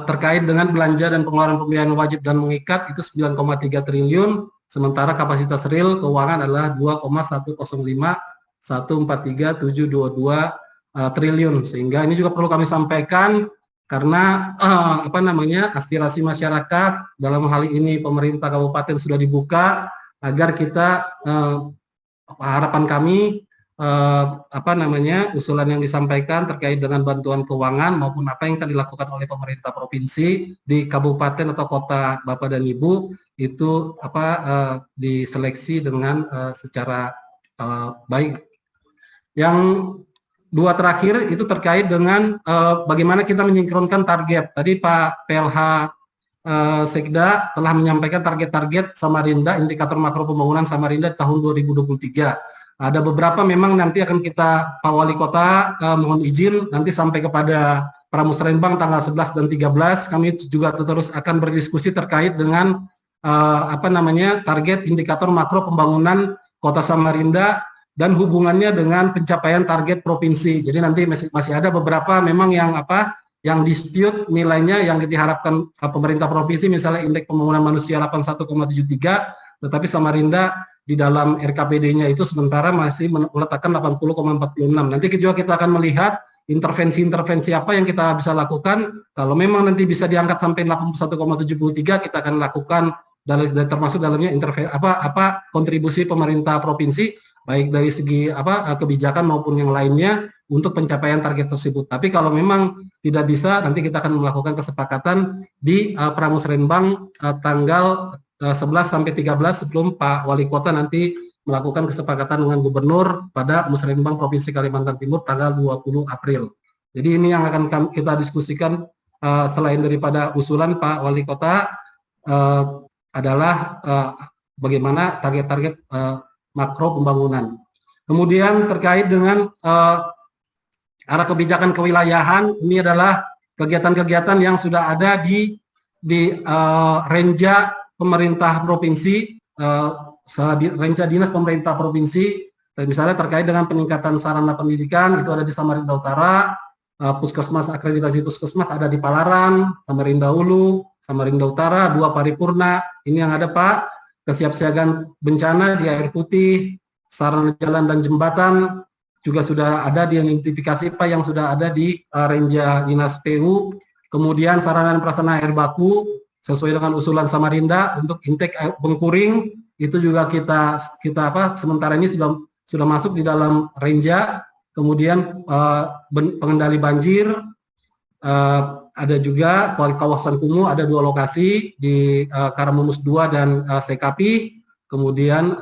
terkait dengan belanja dan pengeluaran pembiayaan wajib dan mengikat itu 9,3 triliun, sementara kapasitas real keuangan adalah 2,105,143,722 triliun, sehingga ini juga perlu kami sampaikan karena aspirasi masyarakat dalam hal ini pemerintah kabupaten sudah dibuka agar kita harapan kami usulan yang disampaikan terkait dengan bantuan keuangan maupun apa yang akan dilakukan oleh pemerintah provinsi di kabupaten atau kota Bapak dan Ibu itu diseleksi dengan secara baik. Yang dua terakhir itu terkait dengan bagaimana kita menyinkronkan target. Tadi Pak PLH Sekda telah menyampaikan target-target Samarinda, indikator makro pembangunan Samarinda tahun 2023. Ada beberapa memang nanti akan kita, Pak Wali Kota, mohon izin nanti sampai kepada Pramusrenbang tanggal 11 dan 13, kami juga terus akan berdiskusi terkait dengan target indikator makro pembangunan Kota Samarinda dan hubungannya dengan pencapaian target provinsi. Jadi nanti masih ada beberapa memang yang dispute nilainya yang diharapkan pemerintah provinsi, misalnya indeks pembangunan manusia 81,73, tetapi Samarinda di dalam RKPD-nya itu sementara masih meletakkan 80,46. Nanti juga kita akan melihat intervensi-intervensi apa yang kita bisa lakukan. Kalau memang nanti bisa diangkat sampai 81,73, kita akan lakukan termasuk dalamnya kontribusi pemerintah provinsi, baik dari segi kebijakan maupun yang lainnya untuk pencapaian target tersebut. Tapi kalau memang tidak bisa, nanti kita akan melakukan kesepakatan di Pramusrenbang tanggal 11 sampai 13 sebelum Pak Wali Kota nanti melakukan kesepakatan dengan Gubernur pada Musrenbang Provinsi Kalimantan Timur tanggal 20 April. Jadi ini yang akan kita diskusikan selain daripada usulan Pak Wali Kota adalah bagaimana target-target makro pembangunan. Kemudian terkait dengan arah kebijakan kewilayahan, ini adalah kegiatan-kegiatan yang sudah ada di renja pemerintah provinsi, renca dinas pemerintah provinsi, misalnya terkait dengan peningkatan sarana pendidikan, itu ada di Samarinda Utara, puskesmas, akreditasi puskesmas ada di Palaran, Samarinda Hulu, Samarinda Utara, 2 paripurna, ini yang ada Pak, kesiapsiagaan bencana di air putih, sarana jalan dan jembatan, juga sudah ada diidentifikasi Pak yang sudah ada di renja dinas PU, kemudian sarana dan prasarana air baku, sesuai dengan usulan Samarinda untuk intake Bengkuring, itu juga kita sementara ini sudah masuk di dalam renja. Kemudian pengendali banjir, ada juga kawasan kumuh, ada 2 lokasi di Karamumus 2 dan Sekapi, kemudian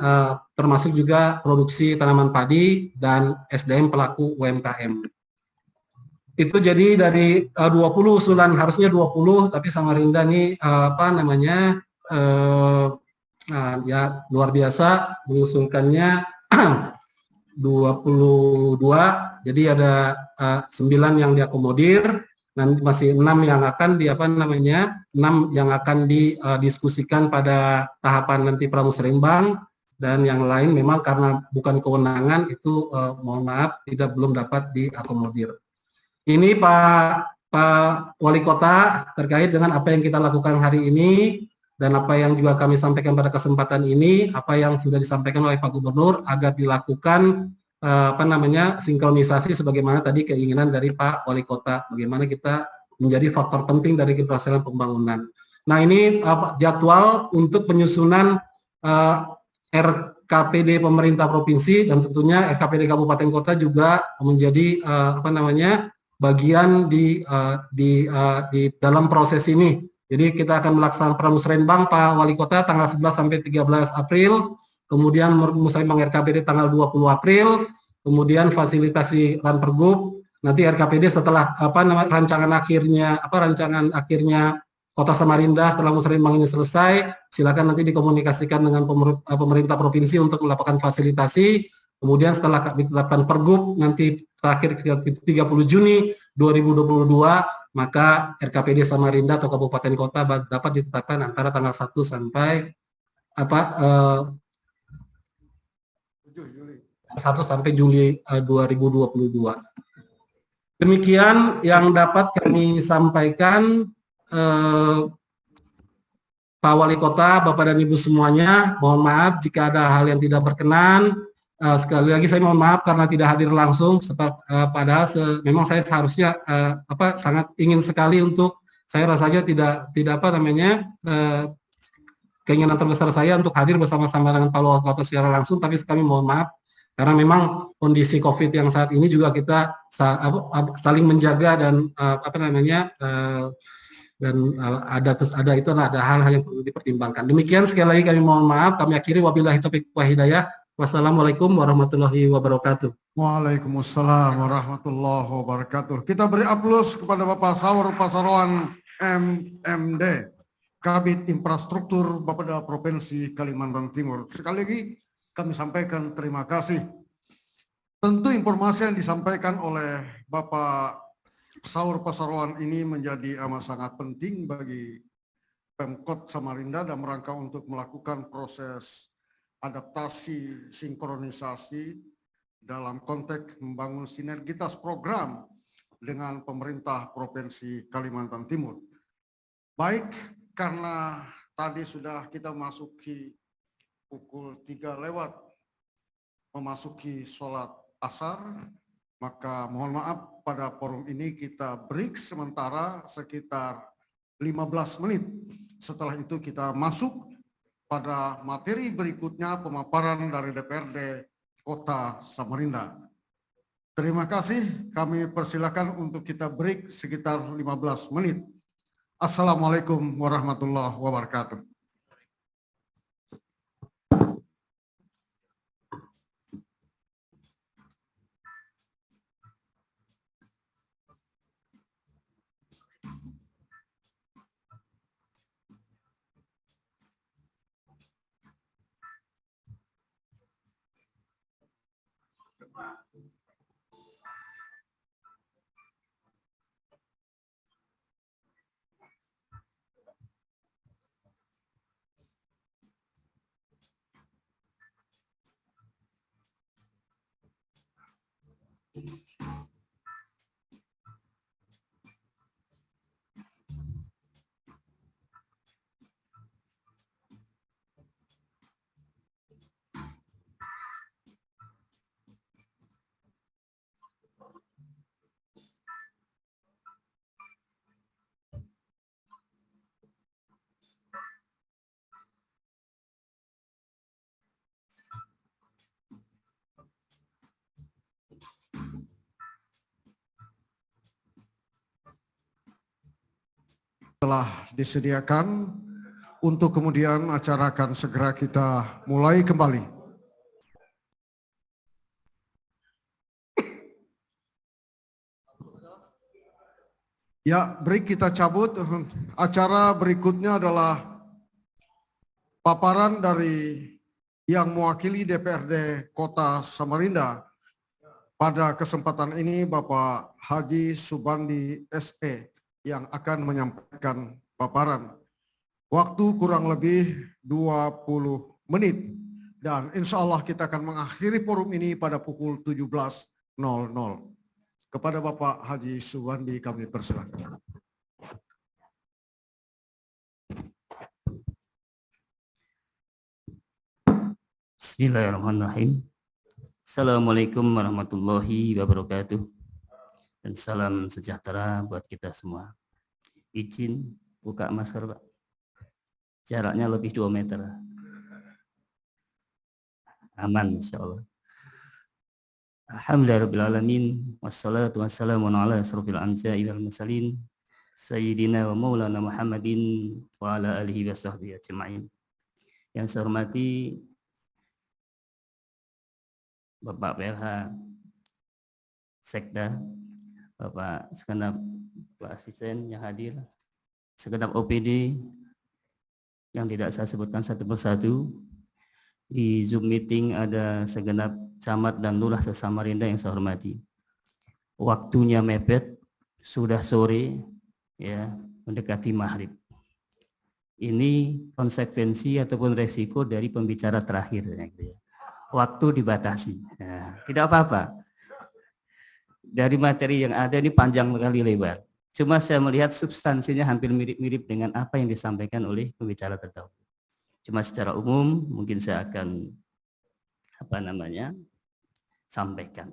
termasuk juga produksi tanaman padi dan SDM pelaku UMKM. Itu jadi dari 20 usulan, harusnya 20, tapi Samarinda ini ya luar biasa mengusulkannya 22, jadi ada 9 yang diakomodir, dan masih 6 yang akan 6 yang akan didiskusikan pada tahapan nanti Pramusrenbang, dan yang lain memang karena bukan kewenangan itu mohon maaf belum dapat diakomodir. Ini Pak Wali Kota terkait dengan apa yang kita lakukan hari ini dan apa yang juga kami sampaikan pada kesempatan ini, apa yang sudah disampaikan oleh Pak Gubernur agar dilakukan sinkronisasi sebagaimana tadi keinginan dari Pak Wali Kota, bagaimana kita menjadi faktor penting dari keberhasilan pembangunan. Nah, ini jadwal untuk penyusunan RKPD pemerintah provinsi, dan tentunya RKPD kabupaten kota juga menjadi bagian di dalam proses ini. Jadi kita akan melaksanakan Pramusrenbang Pak Wali Kota tanggal 11 sampai 13 April, kemudian Musrenbang RKPD tanggal 20 April, kemudian fasilitasi Ranpergub, nanti RKPD setelah rancangan akhirnya Kota Samarinda setelah Musrenbang ini selesai, silakan nanti dikomunikasikan dengan pemerintah provinsi untuk melakukan fasilitasi. Kemudian setelah ditetapkan Pergub nanti terakhir 30 Juni 2022, maka RKPD Samarinda atau kabupaten kota dapat ditetapkan antara tanggal 1 sampai 1 sampai Juli 2022. Demikian yang dapat kami sampaikan, Pak Wali Kota, Bapak dan Ibu semuanya. Mohon maaf jika ada hal yang tidak berkenan. Sekali lagi saya mohon maaf karena tidak hadir langsung, padahal memang saya seharusnya sangat ingin sekali untuk, saya rasanya tidak keinginan terbesar saya untuk hadir bersama-sama dengan Pak Wali Kota secara langsung, tapi kami mohon maaf Karena memang kondisi COVID yang saat ini juga kita saling menjaga dan ada hal-hal yang perlu dipertimbangkan. Demikian sekali lagi kami mohon maaf, kami akhiri wabillahi taufiq wa hidayah. Wassalamualaikum warahmatullahi wabarakatuh. Waalaikumsalam warahmatullahi wabarakatuh. Kita beri aplaus kepada Bapak Saur Pasaroan MMD, Kabid Infrastruktur Bapeda Provinsi Kalimantan Timur. Sekali lagi kami sampaikan terima kasih. Tentu informasi yang disampaikan oleh Bapak Saur Pasaroan ini menjadi amat sangat penting bagi Pemkot Samarinda dan merangka untuk melakukan proses adaptasi sinkronisasi dalam konteks membangun sinergitas program dengan pemerintah Provinsi Kalimantan Timur. Baik, karena tadi sudah kita masuki pukul 3 lewat memasuki sholat asar, maka mohon maaf pada forum ini kita break sementara sekitar 15 menit. Setelah itu kita masuk pada materi berikutnya, pemaparan dari DPRD Kota Samarinda. Terima kasih, kami persilakan untuk kita break sekitar 15 menit. Assalamualaikum warahmatullahi wabarakatuh. Telah disediakan untuk kemudian acara akan segera kita mulai kembali. Ya, break kita cabut. Acara berikutnya adalah paparan dari yang mewakili DPRD Kota Samarinda. Pada kesempatan ini Bapak Haji Subandi SE yang akan menyampaikan paparan. Waktu kurang lebih 20 menit. Dan insya Allah kita akan mengakhiri forum ini pada pukul 17.00. Kepada Bapak Haji Subandi kami persilakan. Bismillahirrahmanirrahim. Assalamualaikum warahmatullahi wabarakatuh. Dan salam sejahtera buat kita semua. Izin buka masker, Pak. Jaraknya lebih 2 meter. Aman insya Allah. Alhamdulillahirrahmanirrahim. Wassalatu wassalamu ala asrofil anbiya'i wal mursalin. Sayyidina wa maulana Muhammadin wa ala alihi wa sahbihi ajma'in. Yang saya hormati Bapak PLH Sekda, Bapak segenap Pak Asisten yang hadir, segenap OPD yang tidak saya sebutkan satu persatu. Di Zoom meeting ada segenap camat dan lurah se-Samarinda yang saya hormati. Waktunya mepet, sudah sore, ya, mendekati maghrib. Ini konsekuensi ataupun resiko dari pembicara terakhir. Ya. Waktu dibatasi. Nah, tidak apa-apa. Dari materi yang ada ini panjang kali lebar. Cuma saya melihat substansinya hampir mirip-mirip dengan apa yang disampaikan oleh pembicara terdahulu. Cuma secara umum mungkin saya akan sampaikan.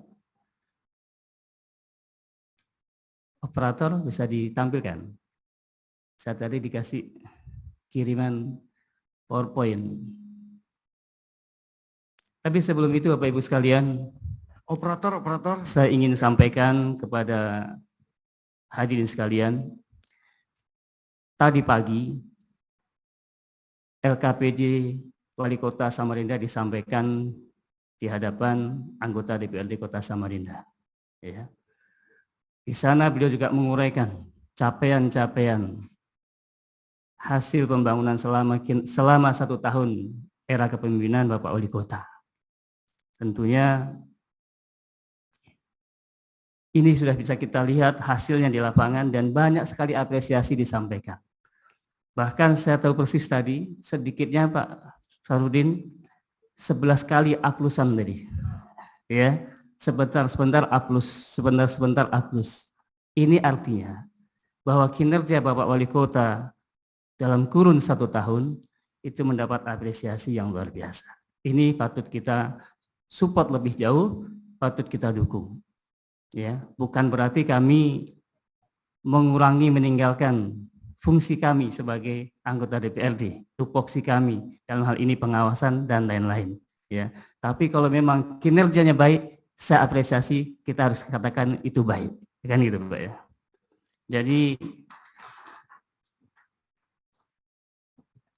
Operator bisa ditampilkan. Saya tadi dikasih kiriman PowerPoint. Tapi sebelum itu Bapak Ibu sekalian, Operator. saya ingin sampaikan kepada hadirin sekalian, tadi pagi LKPD Wali Kota Samarinda disampaikan di hadapan anggota DPRD Kota Samarinda. Ya. Di sana beliau juga menguraikan capaian-capaian hasil pembangunan selama 1 tahun era kepemimpinan Bapak Wali Kota. Tentunya ini sudah bisa kita lihat hasilnya di lapangan dan banyak sekali apresiasi disampaikan. Bahkan saya tahu persis tadi, sedikitnya Pak Sarudin 11 kali aplusan tadi. Ya, sebentar aplus. Ini artinya bahwa kinerja Bapak Wali Kota dalam kurun 1 tahun itu mendapat apresiasi yang luar biasa. Ini patut kita support lebih jauh, patut kita dukung. Ya, bukan berarti kami mengurangi, meninggalkan fungsi kami sebagai anggota DPRD, tupoksi kami dalam hal ini pengawasan dan lain-lain. Ya, tapi kalau memang kinerjanya baik, saya apresiasi, kita harus katakan itu baik, kan gitu Pak ya. Jadi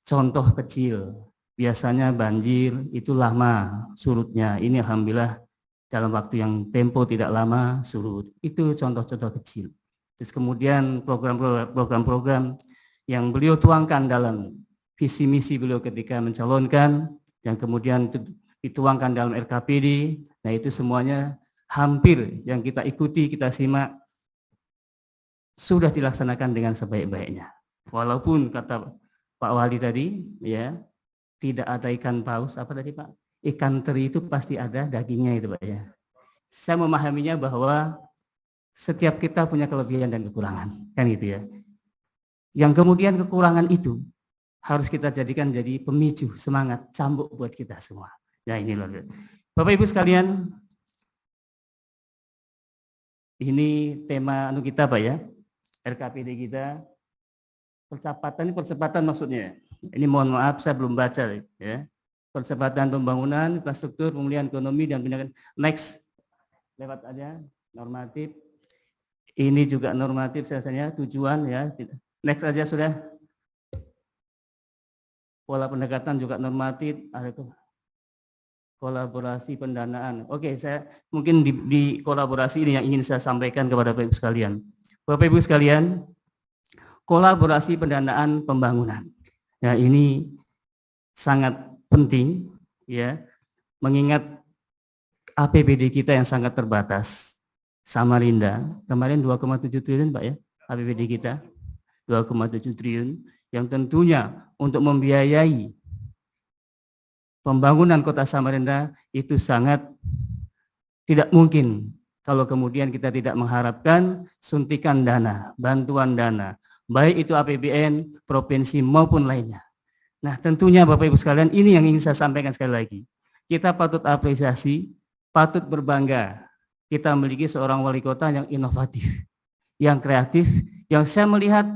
contoh kecil, biasanya banjir itu lama surutnya, ini alhamdulillah dalam waktu yang tempo tidak lama surut. Itu contoh-contoh kecil. Terus kemudian program-program yang beliau tuangkan dalam visi misi beliau ketika mencalonkan, yang kemudian dituangkan dalam RKPD, nah itu semuanya hampir yang kita ikuti, kita simak, sudah dilaksanakan dengan sebaik-baiknya. Walaupun kata Pak Wali tadi, ya tidak ada ikan paus, apa tadi Pak? Ikan teri itu pasti ada dagingnya itu Pak ya. Saya memahaminya bahwa setiap kita punya kelebihan dan kekurangan, kan gitu ya. Yang kemudian kekurangan itu harus kita jadikan jadi pemicu, semangat, cambuk buat kita semua. Ya ini loh. Bapak Ibu sekalian, ini tema kita Pak ya, RKPD kita. Percepatan maksudnya. Ini mohon maaf saya belum baca ya. Percepatan pembangunan, infrastruktur, pemulihan ekonomi dan pendidikan. Next, lewat aja normatif. Ini juga normatif biasanya tujuan ya. Next aja sudah. Pola pendekatan juga normatif. Ada tuh kolaborasi pendanaan. Oke, saya mungkin di kolaborasi ini yang ingin saya sampaikan kepada Bapak Ibu sekalian. Bapak Ibu sekalian, kolaborasi pendanaan pembangunan. Ya, ini sangat penting ya, mengingat APBD kita yang sangat terbatas. Samarinda kemarin 2,7 triliun Pak ya, APBD kita 2,7 triliun yang tentunya untuk membiayai pembangunan Kota Samarinda itu sangat tidak mungkin kalau kemudian kita tidak mengharapkan suntikan dana, bantuan dana, baik itu APBN, provinsi maupun lainnya. Nah tentunya Bapak Ibu sekalian, ini yang ingin saya sampaikan sekali lagi. Kita patut apresiasi, patut berbangga. Kita memiliki seorang wali kota yang inovatif, yang kreatif, yang saya melihat,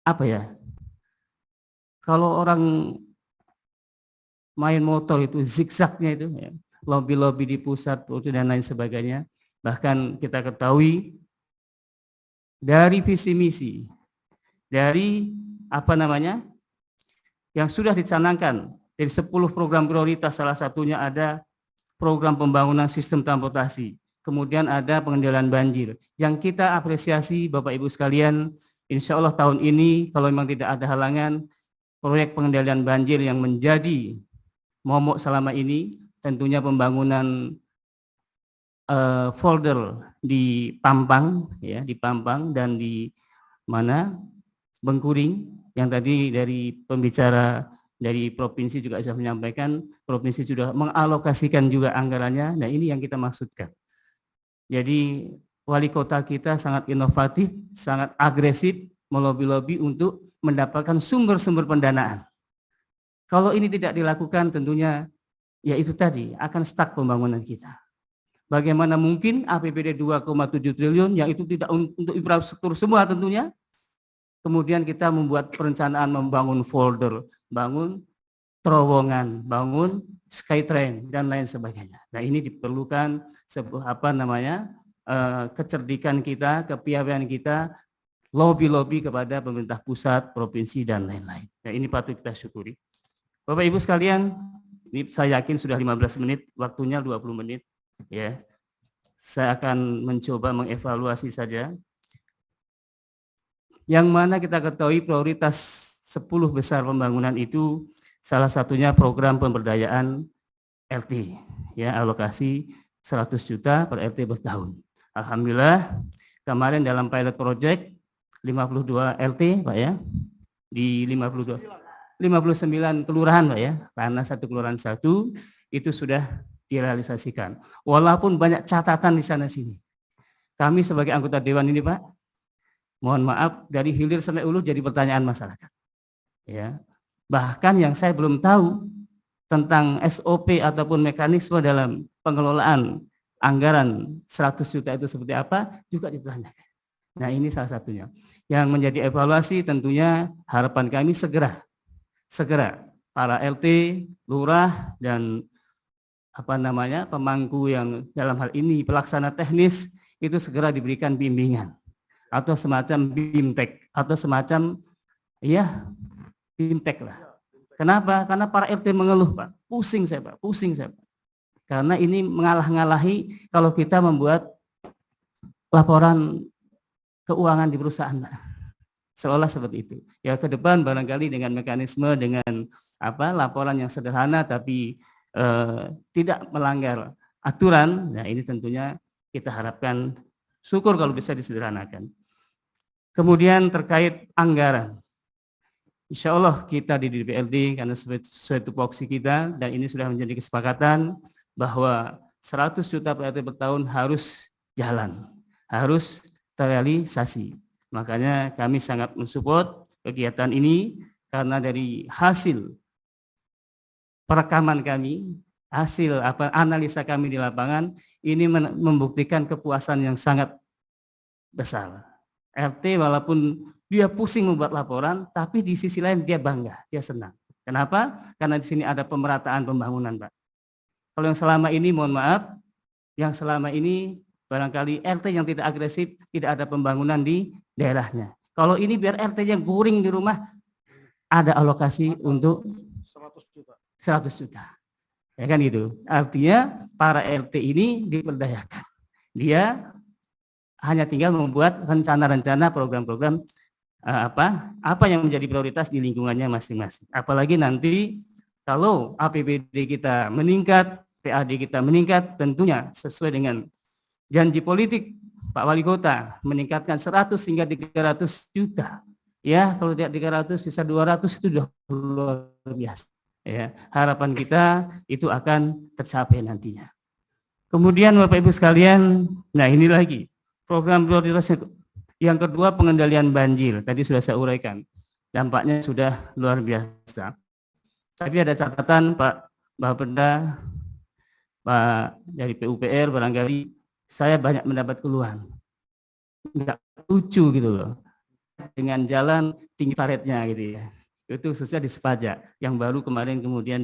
apa ya, kalau orang main motor itu zigzagnya itu, ya, lobby-lobby di pusat, dan lain sebagainya. Bahkan kita ketahui, dari visi misi, dari apa namanya, yang sudah dicanangkan dari 10 program prioritas, salah satunya ada program pembangunan sistem transportasi, kemudian ada pengendalian banjir. Yang kita apresiasi Bapak Ibu sekalian, insya Allah tahun ini kalau memang tidak ada halangan, proyek pengendalian banjir yang menjadi momok selama ini, tentunya pembangunan folder di Pampang, ya, di Pampang dan di mana Bengkuring, yang tadi dari pembicara dari provinsi juga sudah menyampaikan, provinsi sudah mengalokasikan juga anggarannya. Nah ini yang kita maksudkan. Jadi wali kota kita sangat inovatif, sangat agresif, melobi-lobi untuk mendapatkan sumber-sumber pendanaan. Kalau ini tidak dilakukan tentunya ya itu tadi akan stuck pembangunan kita. Bagaimana mungkin APBD 2,7 triliun yang itu tidak untuk infrastruktur semua tentunya. Kemudian kita membuat perencanaan membangun folder, bangun terowongan, bangun Skytrain dan lain sebagainya. Nah, ini diperlukan sebuah kecerdikan kita, kepiawaian kita, lobby kepada pemerintah pusat, provinsi dan lain-lain. Nah, ini patut kita syukuri. Bapak Ibu sekalian, ini saya yakin sudah 15 menit, waktunya 20 menit ya. Saya akan mencoba mengevaluasi saja. Yang mana kita ketahui prioritas 10 besar pembangunan itu salah satunya program pemberdayaan RT, ya, alokasi 100 juta per RT bertahun. Alhamdulillah kemarin dalam pilot project 52 RT, Pak ya, di 59 kelurahan, Pak ya, karena satu kelurahan satu itu sudah direalisasikan. Walaupun banyak catatan di sana sini. Kami sebagai anggota dewan ini, Pak, mohon maaf dari hilir sampai hulu jadi pertanyaan masyarakat. Ya. Bahkan yang saya belum tahu tentang SOP ataupun mekanisme dalam pengelolaan anggaran 100 juta itu seperti apa juga ditanyakan. Nah, ini salah satunya. Yang menjadi evaluasi tentunya harapan kami segera para LT, lurah dan pemangku yang dalam hal ini pelaksana teknis itu segera diberikan bimbingan atau semacam BIMTEK atau semacam BIMTEK lah. Kenapa? Karena para RT mengeluh, Pak. Pusing saya, Pak. Karena ini mengalah-ngalahi kalau kita membuat laporan keuangan di perusahaan, Pak. Seolah seperti itu. Ya, ke depan barangkali dengan mekanisme dengan laporan yang sederhana tapi tidak melanggar aturan. Nah, ini tentunya kita harapkan syukur kalau bisa disederhanakan. Kemudian terkait anggaran. Insya Allah kita di DPRD karena sesuai tupoksi kita dan ini sudah menjadi kesepakatan bahwa 100 juta per RT per tahun harus jalan, harus terrealisasi. Makanya kami sangat mensupport kegiatan ini karena dari hasil perekaman kami, hasil analisa kami di lapangan ini membuktikan kepuasan yang sangat besar. RT walaupun dia pusing membuat laporan, tapi di sisi lain dia bangga, dia senang. Kenapa? Karena di sini ada pemerataan pembangunan, Pak. Kalau yang selama ini, mohon maaf, yang selama ini barangkali RT yang tidak agresif, tidak ada pembangunan di daerahnya. Kalau ini biar RT yang guring di rumah, ada alokasi untuk 100 juta. Ya kan gitu. Artinya para RT ini diperdayakan. Dia hanya tinggal membuat rencana-rencana program-program apa yang menjadi prioritas di lingkungannya masing-masing. Apalagi nanti kalau APBD kita meningkat, PAD kita meningkat, tentunya sesuai dengan janji politik Pak Wali Kota meningkatkan 100 hingga 300 juta. Ya, kalau tidak 300 bisa 200 itu sudah luar biasa. Ya, harapan kita itu akan tercapai nantinya. Kemudian Bapak Ibu sekalian, nah ini lagi program prioritas yang kedua pengendalian banjir. Tadi sudah saya uraikan, dampaknya sudah luar biasa. Tapi ada catatan Pak Bapeda, Pak dari PUPR barangkali saya banyak mendapat keluhan. Enggak lucu gitu loh. Dengan jalan tinggi paretnya gitu ya. Itu khususnya di Sepaja yang baru kemarin kemudian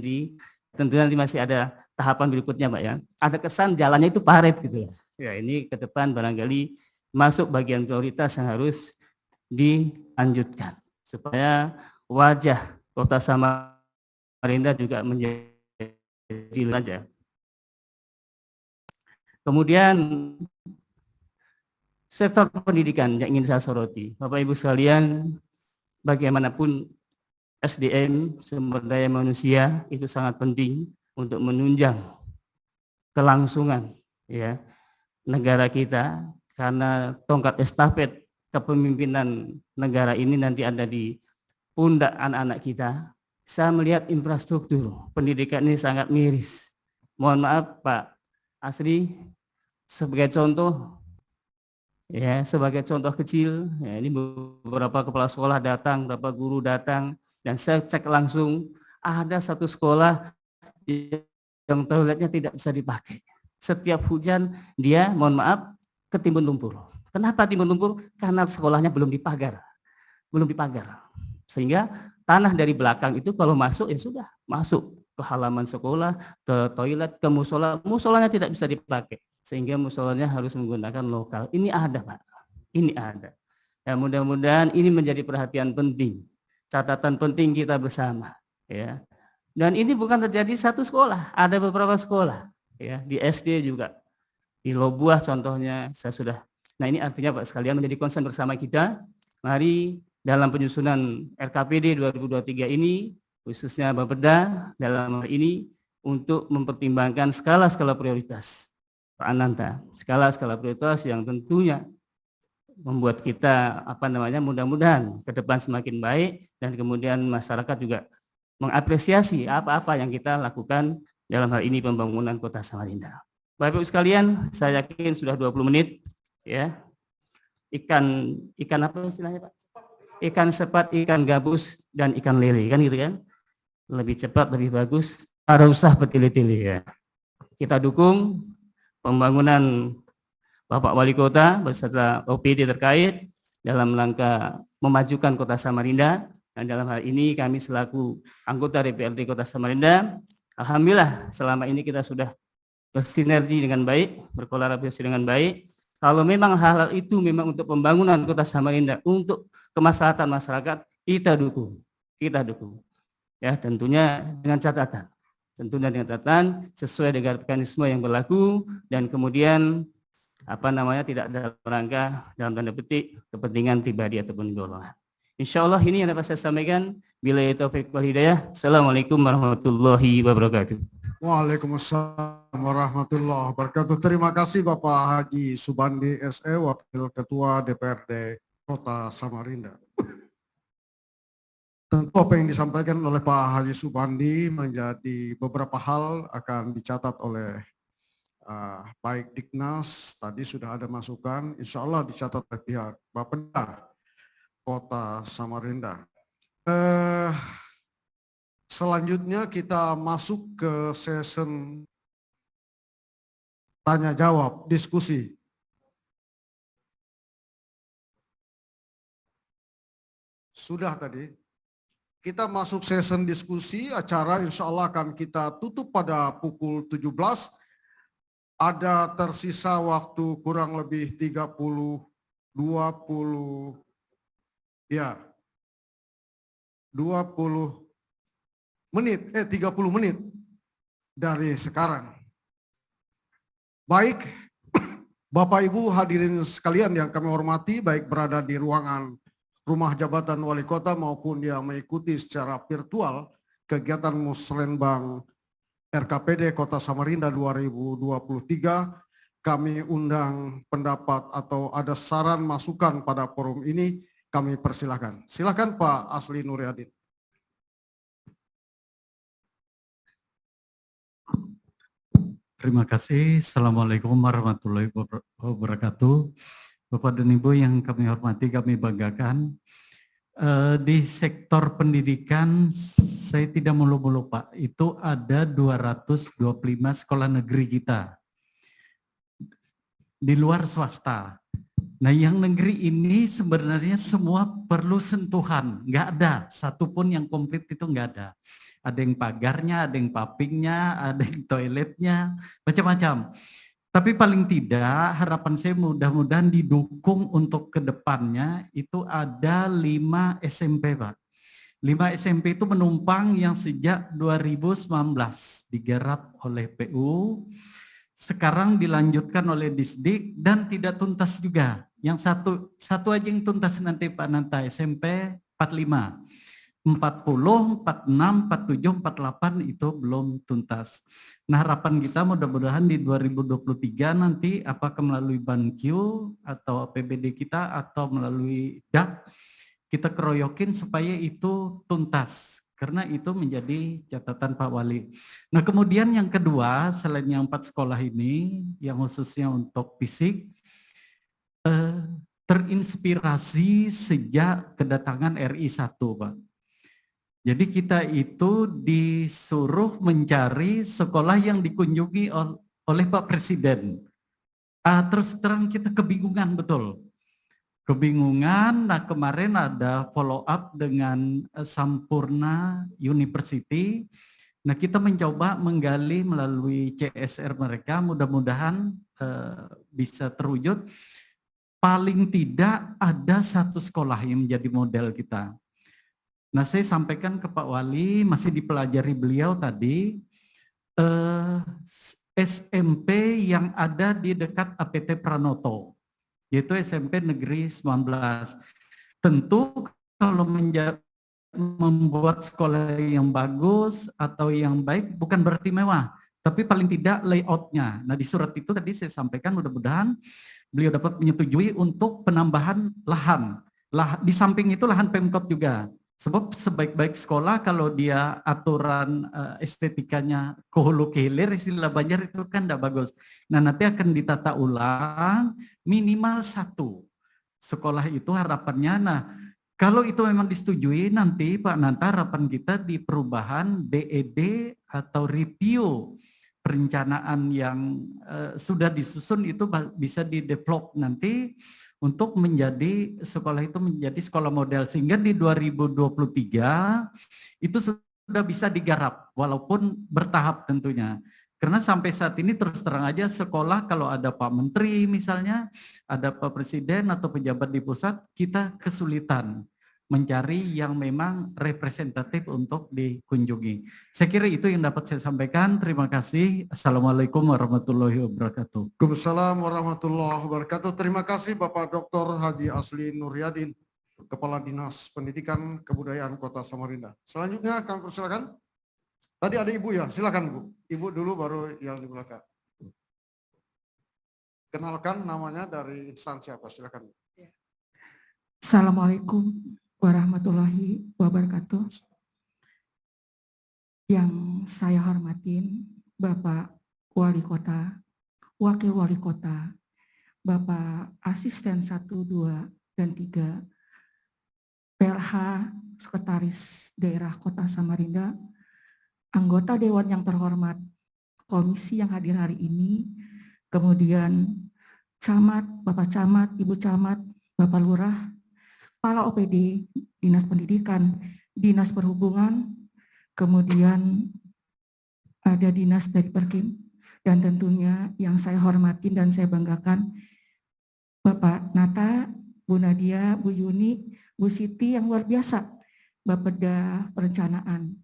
tentunya nanti masih ada tahapan berikutnya, Pak ya. Ada kesan jalannya itu paret gitu ya. Ya, ini ke depan barangkali masuk bagian prioritas yang harus dilanjutkan supaya wajah Kota Samarinda juga menjadi wajah. Kemudian sektor pendidikan yang ingin saya soroti, Bapak Ibu sekalian, bagaimanapun SDM sumber daya manusia itu sangat penting untuk menunjang kelangsungan ya negara kita. Karena tongkat estafet kepemimpinan negara ini nanti ada di pundak anak-anak kita. Saya melihat infrastruktur pendidikan ini sangat miris. Mohon maaf Pak Asri, sebagai contoh kecil, ya, ini beberapa kepala sekolah datang, beberapa guru datang, dan saya cek langsung ada satu sekolah yang toiletnya tidak bisa dipakai. Setiap hujan dia, mohon maaf, ketimbun lumpur. Kenapa timbun lumpur? Karena sekolahnya belum dipagar. Sehingga tanah dari belakang itu kalau masuk ya sudah masuk ke halaman sekolah, ke toilet, ke musola. Musolanya tidak bisa dipakai, sehingga musolanya harus menggunakan lokal. Ini ada, Pak. Ini ada. Ya, mudah-mudahan ini menjadi perhatian penting, catatan penting kita bersama. Ya. Dan ini bukan terjadi satu sekolah, ada beberapa sekolah. Ya, di SD juga, di Lobuah contohnya, saya sudah. Nah ini artinya Pak sekalian menjadi concern bersama kita. Mari dalam penyusunan RKPD 2023 ini, khususnya Bapeda dalam hal ini untuk mempertimbangkan skala-skala prioritas. Pak Ananta, skala-skala prioritas yang tentunya membuat kita mudah-mudahan ke depan semakin baik dan kemudian masyarakat juga mengapresiasi apa-apa yang kita lakukan dalam hal ini pembangunan Kota Samarinda. Bapak Ibu sekalian, saya yakin sudah 20 menit ya. Ikan apa istilahnya Pak? Ikan sepat, ikan gabus dan ikan lele kan gitu kan. Lebih cepat, lebih bagus, ada usah bertele-tele ya. Kita dukung pembangunan Bapak Wali Kota beserta OPD terkait dalam rangka memajukan Kota Samarinda, dan dalam hal ini kami selaku anggota DPRD Kota Samarinda, alhamdulillah selama ini kita sudah bersinergi dengan baik, berkolaborasi dengan baik. Kalau memang hal-hal itu memang untuk pembangunan Kota Samarinda, untuk kemaslahatan masyarakat, kita dukung. Ya, tentunya dengan catatan. Sesuai dengan mekanisme yang berlaku dan kemudian tidak dalam rangka dalam tanda petik kepentingan pribadi ataupun golongan. Insya Allah ini yang dapat saya sampaikan. Billahi taufiq wal hidayah. Assalamualaikum warahmatullahi wabarakatuh. Waalaikumsalam warahmatullahi wabarakatuh. Terima kasih Bapak Haji Subandi SE, Wakil Ketua DPRD Kota Samarinda. Tentu apa yang disampaikan oleh Pak Haji Subandi menjadi beberapa hal akan dicatat oleh baik Diknas, tadi sudah ada masukan, insya Allah dicatat oleh pihak Bapeda Kota Samarinda. Selanjutnya kita masuk ke session tanya jawab, diskusi. Sudah tadi. Kita masuk session diskusi, acara insya Allah akan kita tutup pada pukul 17. Ada tersisa waktu kurang lebih 20 menit dari sekarang. Baik, Bapak Ibu hadirin sekalian yang kami hormati, baik berada di ruangan Rumah Jabatan Wali Kota maupun yang mengikuti secara virtual kegiatan Musrenbang RKPD Kota Samarinda 2023, kami undang pendapat atau ada saran masukan pada forum ini, kami persilahkan. Silakan Pak Asli Nuryadin. Terima kasih. Assalamualaikum warahmatullahi wabarakatuh. Bapak dan Ibu yang kami hormati, kami banggakan. Di sektor pendidikan, saya tidak mulu-mulu Pak, itu ada 225 sekolah negeri kita. Di luar swasta. Nah yang negeri ini sebenarnya semua perlu sentuhan, nggak ada, satupun yang komplit itu nggak ada. Ada yang pagarnya, ada yang papingnya, ada yang toiletnya, macam-macam. Tapi paling tidak harapan saya mudah-mudahan didukung untuk kedepannya itu ada 5 SMP Pak. 5 SMP itu menumpang yang sejak 2019 digarap oleh PU, sekarang dilanjutkan oleh Disdik dan tidak tuntas juga. Yang satu aja yang tuntas nanti Pak Nanta, SMP 45. 40, 46, 47, 48 itu belum tuntas. Nah harapan kita mudah-mudahan di 2023 nanti apakah melalui BanQ atau APBD kita atau melalui DAP kita keroyokin supaya itu tuntas. Karena itu menjadi catatan Pak Wali. Nah kemudian yang kedua selain yang 4 sekolah ini yang khususnya untuk fisik, terinspirasi sejak kedatangan RI 1 Pak. Jadi kita itu disuruh mencari sekolah yang dikunjungi oleh Pak Presiden. Terus terang kita kebingungan betul. Kebingungan, nah kemarin ada follow up dengan Sampurna University. Nah, kita mencoba menggali melalui CSR mereka, mudah-mudahan bisa terwujud. Paling tidak ada satu sekolah yang menjadi model kita. Nah, saya sampaikan ke Pak Wali, masih dipelajari beliau tadi, SMP yang ada di dekat APT Pranoto, yaitu SMP Negeri 19. Tentu kalau membuat sekolah yang bagus atau yang baik bukan berarti mewah, tapi paling tidak layoutnya. Nah, di surat itu tadi saya sampaikan mudah-mudahan beliau dapat menyetujui untuk penambahan lahan. Di samping itu lahan Pemkot juga. Sebab sebaik-baik sekolah kalau dia aturan estetikanya ke hulu ke hilir, istilah Banjar itu kan tidak bagus. Nah, nanti akan ditata ulang minimal 1 sekolah itu harapannya. Nah, kalau itu memang disetujui nanti Pak Nanta, harapan kita di perubahan DED atau review perencanaan yang sudah disusun itu bisa didevelop nanti untuk menjadi sekolah itu menjadi sekolah model, sehingga di 2023 itu sudah bisa digarap walaupun bertahap tentunya. Karena sampai saat ini terus terang aja sekolah kalau ada Pak Menteri misalnya, ada Pak Presiden atau pejabat di pusat, kita kesulitan mencari yang memang representatif untuk dikunjungi. Saya kira itu yang dapat saya sampaikan. Terima kasih. Assalamualaikum warahmatullahi wabarakatuh. Waalaikumsalam warahmatullahi wabarakatuh. Terima kasih Bapak Dr. Haji Asli Nuryadin, Kepala Dinas Pendidikan Kebudayaan Kota Samarinda. Selanjutnya kami persilakan. Tadi ada Ibu ya, silakan Bu. Ibu dulu baru yang di belakang. Kenalkan namanya dari instansi apa, silakan. Assalamualaikum warahmatullahi wabarakatuh. Yang saya hormatin Bapak Wali Kota, Wakil Wali Kota, Bapak Asisten 1, 2, dan 3, PLH Sekretaris Daerah Kota Samarinda, anggota Dewan yang terhormat, komisi yang hadir hari ini, kemudian Camat, Bapak Camat, Ibu Camat, Bapak Lurah, Kepala OPD, Dinas Pendidikan, Dinas Perhubungan, kemudian ada Dinas dari Perkim, dan tentunya yang saya hormatin dan saya banggakan, Bapak Nata, Bu Nadia, Bu Yuni, Bu Siti yang luar biasa, Bapeda Perencanaan.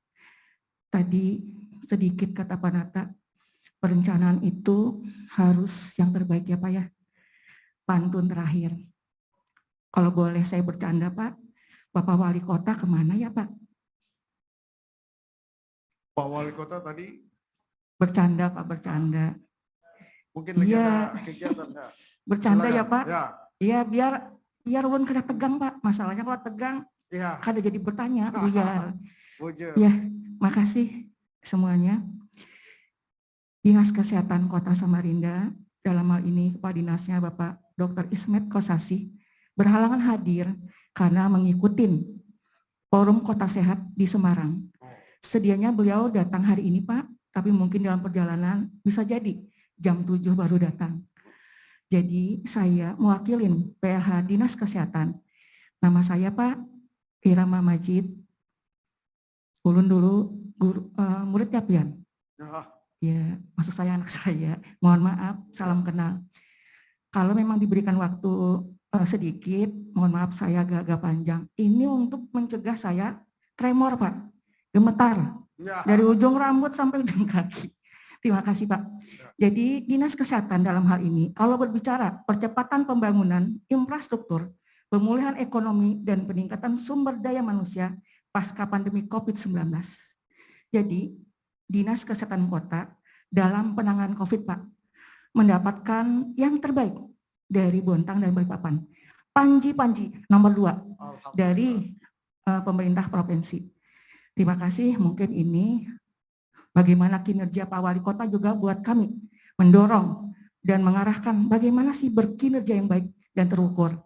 Tadi sedikit kata Pak Nata, perencanaan itu harus yang terbaik ya Pak ya. Pantun terakhir. Kalau boleh saya bercanda Pak, Bapak Wali Kota kemana ya Pak? Pak Wali Kota tadi Bercanda Pak, bercanda. mungkin lagi Iya. ada kegiatan ya. Bercanda Silakan. ya Pak? Ya, Iya biar Wan kada tegang Pak. Masalahnya kalau tegang iya. kada jadi bertanya biar. Bujur. Ya, makasih semuanya. Dinas Kesehatan Kota Samarinda, dalam hal ini Kepala Dinasnya Bapak Dr. Ismet Kosasi, berhalangan hadir karena mengikuti Forum Kota Sehat di Semarang. Sedianya beliau datang hari ini Pak, tapi mungkin dalam perjalanan bisa jadi jam 7 baru datang. Jadi saya mewakilin PLH Dinas Kesehatan. Nama saya Pak Irama Majid. Ulun dulu muridnya Pian. Ya, maksud saya anak saya. Mohon maaf, salam kenal. Kalau memang diberikan waktu sedikit, mohon maaf saya agak panjang. Ini untuk mencegah saya tremor Pak, gemetar dari ujung rambut sampai ujung kaki. Terima kasih Pak. Jadi Dinas Kesehatan dalam hal ini, kalau berbicara percepatan pembangunan infrastruktur, pemulihan ekonomi dan peningkatan sumber daya manusia pasca pandemi COVID-19. Jadi Dinas Kesehatan Kota dalam penanganan COVID Pak, mendapatkan yang terbaik dari Bontang dan Balikpapan. Panji nomor 2 dari pemerintah provinsi. Terima kasih, mungkin ini bagaimana kinerja Pak Wali Kota juga buat kami mendorong dan mengarahkan bagaimana sih berkinerja yang baik dan terukur.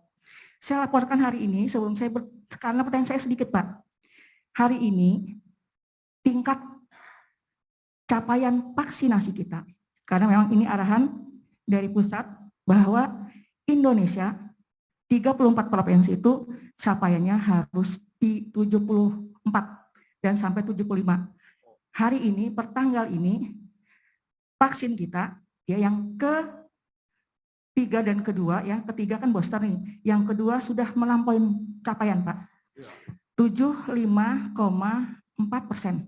Saya laporkan hari ini sebelum saya karena pertanyaan saya sedikit Pak. Hari ini tingkat capaian vaksinasi kita, karena memang ini arahan dari pusat bahwa Indonesia 34 provinsi itu capaiannya harus di 74 dan sampai 75. hari ini, pertanggal ini, vaksin kita ya yang ketiga dan kedua, ya ketiga kan booster nih, yang kedua sudah melampaui capaian Pak, 75,4%.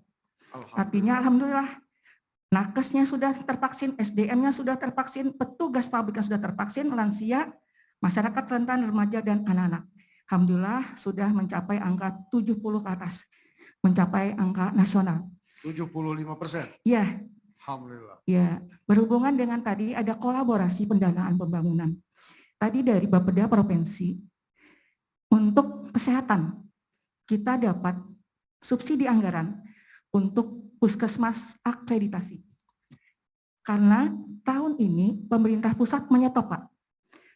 Artinya alhamdulillah, nakesnya sudah tervaksin, SDM-nya sudah tervaksin, petugas pabriknya sudah tervaksin, lansia, masyarakat rentan, remaja, dan anak-anak. Alhamdulillah sudah mencapai angka 70 ke atas, mencapai angka nasional. 75%. Ya, Alhamdulillah. ya, berhubungan dengan tadi ada kolaborasi pendanaan pembangunan. Tadi dari Bapeda Provinsi, untuk kesehatan, kita dapat subsidi anggaran untuk puskesmas akreditasi. Karena tahun ini pemerintah pusat menyetop Pak,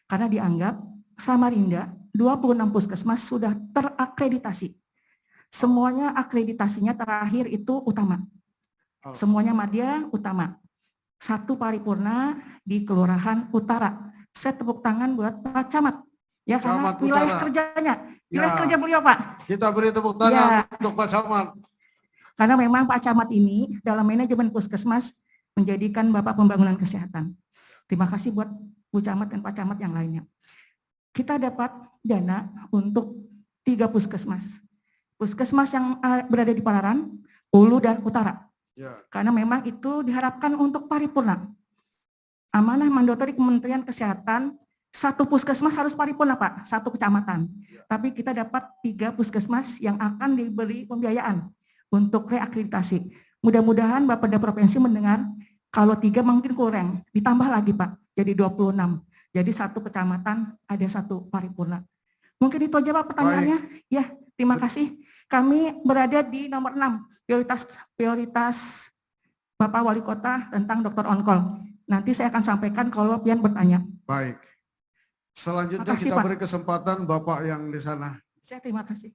karena dianggap Samarinda 26 puskesmas sudah terakreditasi. Semuanya akreditasinya terakhir itu utama. Semuanya madya utama. 1 paripurna di Kelurahan Utara. Saya tepuk tangan buat Pak Camat. Ya, karena Camat wilayah Utara. kerjanya, wilayah Ya. kerja beliau Pak. Kita beri tepuk tangan Ya. untuk Pak Camat. Karena memang Pak Camat ini dalam manajemen puskesmas menjadikan Bapak Pembangunan Kesehatan. Terima kasih buat Bu Camat dan Pak Camat yang lainnya. Kita dapat dana untuk 3 puskesmas. Puskesmas yang berada di Palaran, Hulu, dan Utara. Ya. Karena memang itu diharapkan untuk paripurna. Amanah mandatori Kementerian Kesehatan, 1 puskesmas harus paripurna Pak, 1 kecamatan. Tapi kita dapat 3 puskesmas yang akan diberi pembiayaan untuk reakreditasi. Mudah-mudahan Bapeda Provinsi mendengar, kalau 3 mungkin kurang, ditambah lagi Pak, jadi 26. Jadi 1 kecamatan ada 1 paripurna. Mungkin itu aja Pak pertanyaannya. Ya, terima kasih. Kami berada di nomor 6, prioritas Bapak Wali Kota tentang Dr. On-Call. Nanti saya akan sampaikan kalau pian bertanya. Baik. Selanjutnya Makasih, kita Pak. beri kesempatan Bapak yang di sana. Saya terima kasih.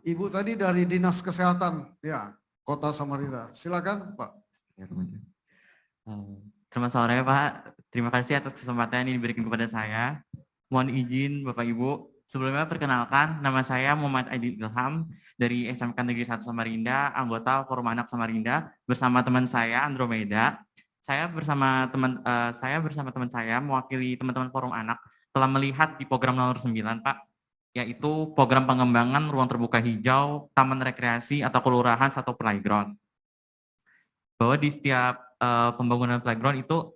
Ibu tadi dari Dinas Kesehatan, ya, Kota Samarinda. Silakan Pak. Selamat sore Pak, terima kasih atas kesempatan yang diberikan kepada saya. Mohon izin Bapak Ibu, sebelumnya perkenalkan nama saya Muhammad Aidil Ilham dari SMK Negeri 1 Samarinda, anggota Forum Anak Samarinda bersama teman saya Andromeda. Saya bersama teman saya mewakili teman-teman Forum Anak telah melihat di program nomor 9 Pak, yaitu program pengembangan ruang terbuka hijau, taman rekreasi atau kelurahan atau playground. Bahwa di setiap pembangunan playground itu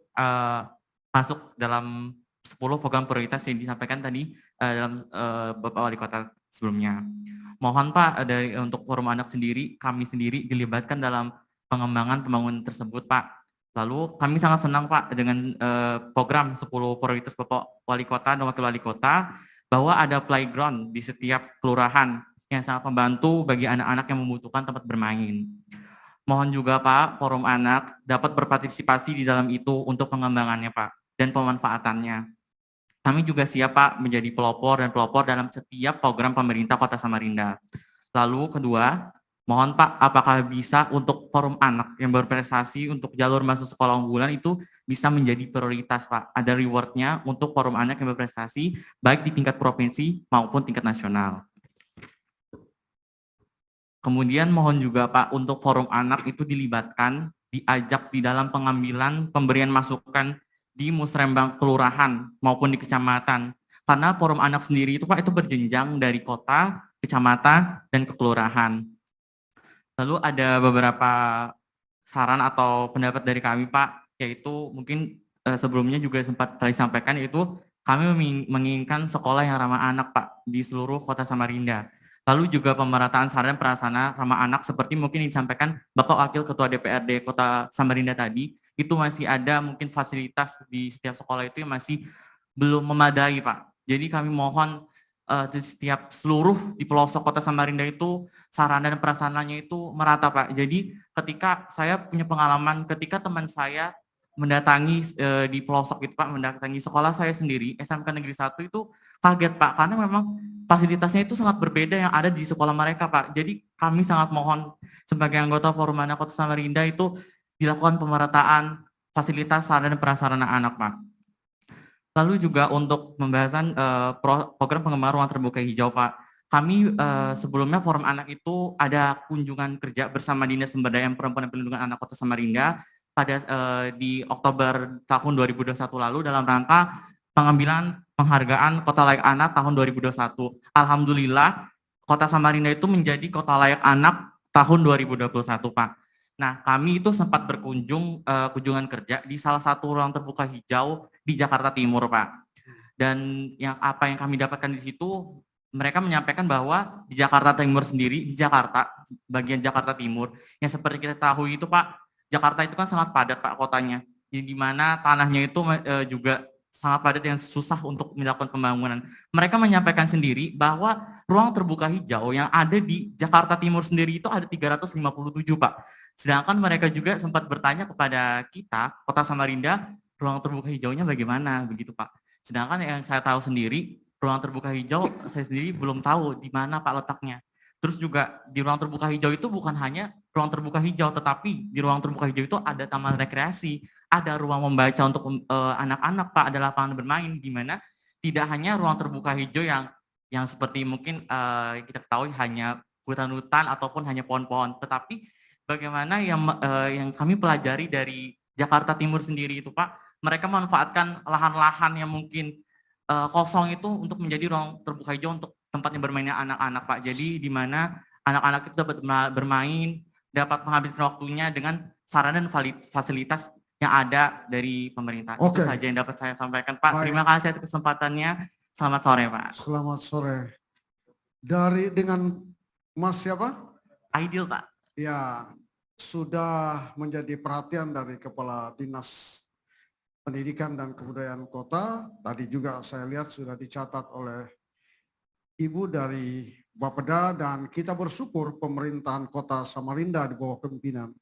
masuk dalam 10 program prioritas yang disampaikan tadi dalam Bapak Wali Kota sebelumnya. Mohon Pak untuk Forum Anak sendiri, kami sendiri dilibatkan dalam pengembangan pembangunan tersebut Pak. Lalu kami sangat senang Pak dengan program 10 prioritas Bapak Wali Kota dan Wakil Wali Kota bahwa ada playground di setiap kelurahan yang sangat membantu bagi anak-anak yang membutuhkan tempat bermain. Mohon juga Pak, Forum Anak dapat berpartisipasi di dalam itu untuk pengembangannya Pak dan pemanfaatannya. Kami juga siap Pak menjadi pelopor dalam setiap program pemerintah Kota Samarinda. Lalu kedua, mohon Pak, apakah bisa untuk Forum Anak yang berprestasi untuk jalur masuk sekolah unggulan itu bisa menjadi prioritas Pak? Ada rewardnya untuk Forum Anak yang berprestasi baik di tingkat provinsi maupun tingkat nasional. Kemudian mohon juga Pak untuk Forum Anak itu dilibatkan, diajak di dalam pengambilan pemberian masukan di musrembang kelurahan maupun di kecamatan. Karena Forum Anak sendiri itu Pak itu berjenjang dari kota, kecamatan, dan ke kelurahan. Lalu ada beberapa saran atau pendapat dari kami Pak, yaitu mungkin sebelumnya juga sempat disampaikan, yaitu kami menginginkan sekolah yang ramah anak Pak di seluruh Kota Samarinda. Lalu juga pemerataan sarana prasarana ramah anak seperti mungkin disampaikan Bapak Wakil Ketua DPRD Kota Samarinda tadi, itu masih ada mungkin fasilitas di setiap sekolah itu yang masih belum memadai Pak. Jadi kami mohon di setiap seluruh di pelosok Kota Samarinda itu sarana dan prasarananya itu merata Pak. Jadi ketika saya punya pengalaman ketika teman saya mendatangi di pelosok itu Pak, mendatangi sekolah saya sendiri SMK Negeri 1 itu kaget Pak, karena memang fasilitasnya itu sangat berbeda yang ada di sekolah mereka Pak. Jadi kami sangat mohon sebagai anggota Forum Anak Kota Samarinda itu dilakukan pemerataan fasilitas sarana dan prasarana anak Pak. Lalu juga untuk pembahasan program pengembangan ruang terbuka hijau Pak. kami sebelumnya Forum Anak itu ada kunjungan kerja bersama Dinas Pemberdayaan Perempuan dan Perlindungan Anak Kota Samarinda pada di Oktober tahun 2021 lalu dalam rangka pengambilan penghargaan Kota Layak Anak tahun 2021. Alhamdulillah Kota Samarinda itu menjadi Kota Layak Anak tahun 2021, Pak. Nah, kami itu sempat kunjungan kerja di salah satu ruang terbuka hijau di Jakarta Timur, Pak. Dan apa yang kami dapatkan di situ, mereka menyampaikan bahwa di Jakarta Timur sendiri, di Jakarta, bagian Jakarta Timur, yang seperti kita tahu itu Pak, Jakarta itu kan sangat padat Pak kotanya, di mana tanahnya itu juga sangat padat yang susah untuk melakukan pembangunan. Mereka menyampaikan sendiri bahwa ruang terbuka hijau yang ada di Jakarta Timur sendiri itu ada 357 Pak. Sedangkan mereka juga sempat bertanya kepada kita, Kota Samarinda, ruang terbuka hijaunya bagaimana begitu Pak. Sedangkan yang saya tahu sendiri, ruang terbuka hijau saya sendiri belum tahu di mana Pak letaknya. Terus juga di ruang terbuka hijau itu bukan hanya ruang terbuka hijau, tetapi di ruang terbuka hijau itu ada taman rekreasi, ada ruang membaca untuk anak-anak Pak, ada lapangan bermain, di mana tidak hanya ruang terbuka hijau yang seperti mungkin kita ketahui hanya hutan-hutan ataupun hanya pohon-pohon, tetapi bagaimana yang kami pelajari dari Jakarta Timur sendiri itu Pak, mereka memanfaatkan lahan-lahan yang mungkin kosong itu untuk menjadi ruang terbuka hijau untuk tempatnya bermainnya anak-anak Pak. Jadi di mana anak-anak itu dapat bermain, dapat menghabiskan waktunya dengan sarana dan fasilitas yang ada dari pemerintah. Itu saja yang dapat saya sampaikan Pak. Baik. Terima kasih atas kesempatannya. Selamat sore Pak. Selamat sore. Dengan Mas siapa? Aidil Pak. Ya, sudah menjadi perhatian dari Kepala Dinas Pendidikan dan Kebudayaan Kota. Tadi juga saya lihat sudah dicatat oleh Ibu dari Bapeda, dan kita bersyukur pemerintahan Kota Samarinda di bawah kepemimpinan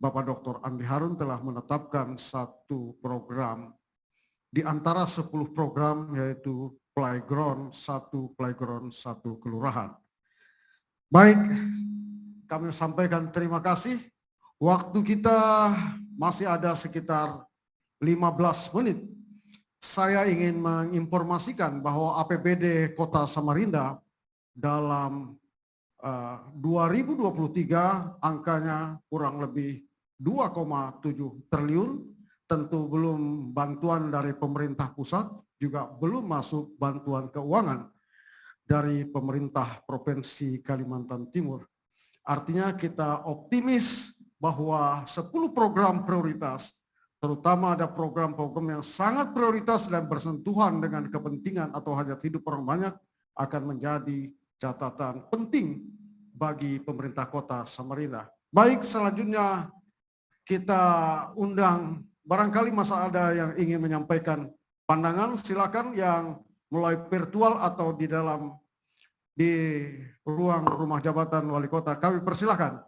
Bapak Dr. Andi Harun telah menetapkan satu program di antara 10 program, yaitu playground, satu kelurahan. Baik, kami sampaikan terima kasih. Waktu kita masih ada sekitar 15 menit. Saya ingin menginformasikan bahwa APBD Kota Samarinda dalam 2023 angkanya kurang lebih 2,7 triliun. Tentu belum bantuan dari pemerintah pusat, juga belum masuk bantuan keuangan dari pemerintah Provinsi Kalimantan Timur. Artinya kita optimis bahwa 10 program prioritas, terutama ada program-program yang sangat prioritas dan bersentuhan dengan kepentingan atau hajat hidup orang banyak, akan menjadi catatan penting bagi pemerintah Kota Samarinda. Baik, selanjutnya kita undang, barangkali masa ada yang ingin menyampaikan pandangan, silakan, yang mulai virtual atau di ruang rumah jabatan wali kota, kami persilakan.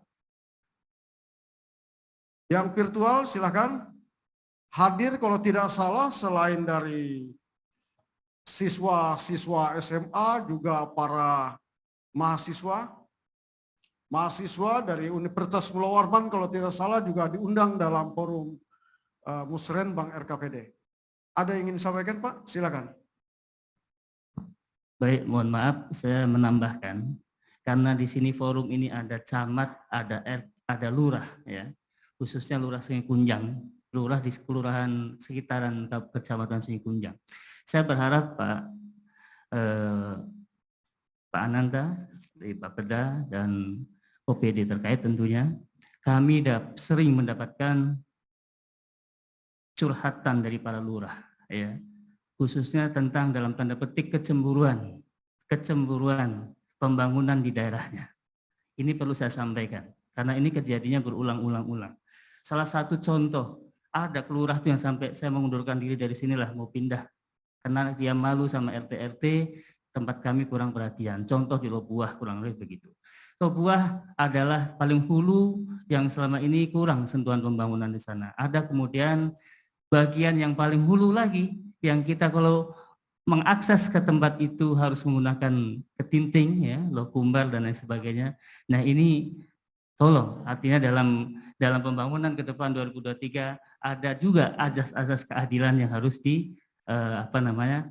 Yang virtual silakan. Hadir kalau tidak salah selain dari siswa-siswa SMA, juga para mahasiswa dari Universitas Pulau Warman kalau tidak salah juga diundang dalam forum Musrenbang RKPD. Ada yang ingin disampaikan Pak? Silakan. Baik, mohon maaf saya menambahkan, karena di sini forum ini ada camat, ada lurah ya, khususnya Lurah Sungai Kunjang, lurah di kelurahan sekitaran Kecamatan Sungai Kunjang. Saya berharap Pak Ananda dari Bapeda dan OPD terkait tentunya, kami sering mendapatkan curhatan dari para lurah ya, khususnya tentang dalam tanda petik kecemburuan pembangunan di daerahnya. Ini perlu saya sampaikan karena ini kejadiannya berulang-ulang. Salah satu contoh, ada kelurah tuh yang sampai saya mengundurkan diri dari sinilah, mau pindah karena dia malu sama RT tempat kami kurang perhatian. Contoh di Lobuah kurang lebih begitu. Lobuah adalah paling hulu yang selama ini kurang sentuhan pembangunan di sana. Ada kemudian bagian yang paling hulu lagi yang kita kalau mengakses ke tempat itu harus menggunakan ketinting ya, lokumbar dan lain sebagainya. Nah ini tolong, artinya dalam pembangunan ke depan 2023 ada juga azas-azas keadilan yang harus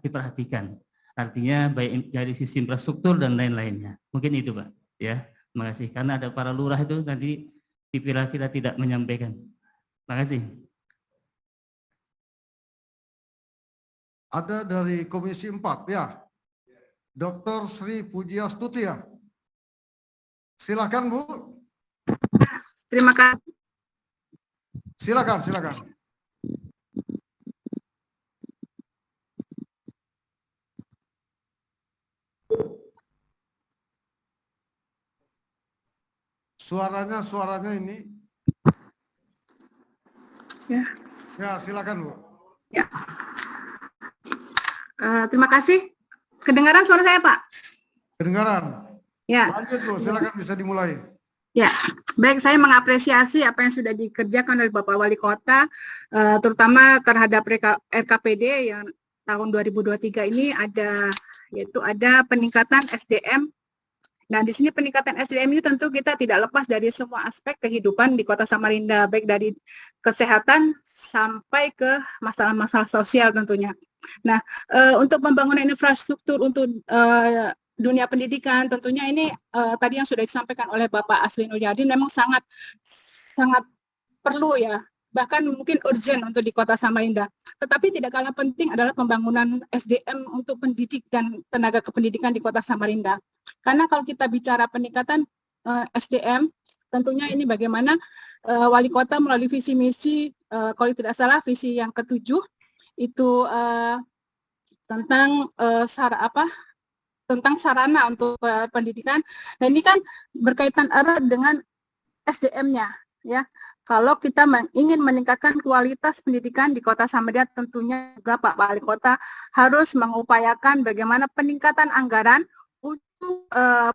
diperhatikan. Artinya baik dari sisi infrastruktur dan lain-lainnya. Mungkin itu Pak. Ya, terima kasih. Karena ada para lurah itu nanti dipilih kita tidak menyampaikan. Terima kasih. Ada dari Komisi 4 ya. Dr. Sri Pujiastuti ya. Silakan Bu. Terima kasih. Silakan, silakan. Suaranya ini. Ya. Ya, silakan Bu. Ya. Terima kasih. Kedengaran suara saya, Pak? Kedengaran. Ya. Lanjut Bu, silakan bisa dimulai. Ya, baik, saya mengapresiasi apa yang sudah dikerjakan oleh Bapak Wali Kota, terutama terhadap RKPD yang tahun 2023 ini ada peningkatan SDM. Nah, di sini peningkatan SDM ini tentu kita tidak lepas dari semua aspek kehidupan di Kota Samarinda, baik dari kesehatan sampai ke masalah-masalah sosial tentunya. Nah, untuk pembangunan infrastruktur untuk dunia pendidikan tentunya ini tadi yang sudah disampaikan oleh Bapak Asli Nuryadin memang sangat perlu ya, bahkan mungkin urgent untuk di Kota Samarinda. Tetapi tidak kalah penting adalah pembangunan SDM untuk pendidik dan tenaga kependidikan di Kota Samarinda. Karena kalau kita bicara peningkatan SDM, tentunya ini bagaimana Wali Kota melalui visi misi, kalau tidak salah visi yang ke-7 itu tentang tentang sarana untuk pendidikan. Dan ini kan berkaitan erat dengan SDM-nya, ya. Kalau kita ingin meningkatkan kualitas pendidikan di Kota Samarinda, tentunya juga Pak Wali Kota harus mengupayakan bagaimana peningkatan anggaran untuk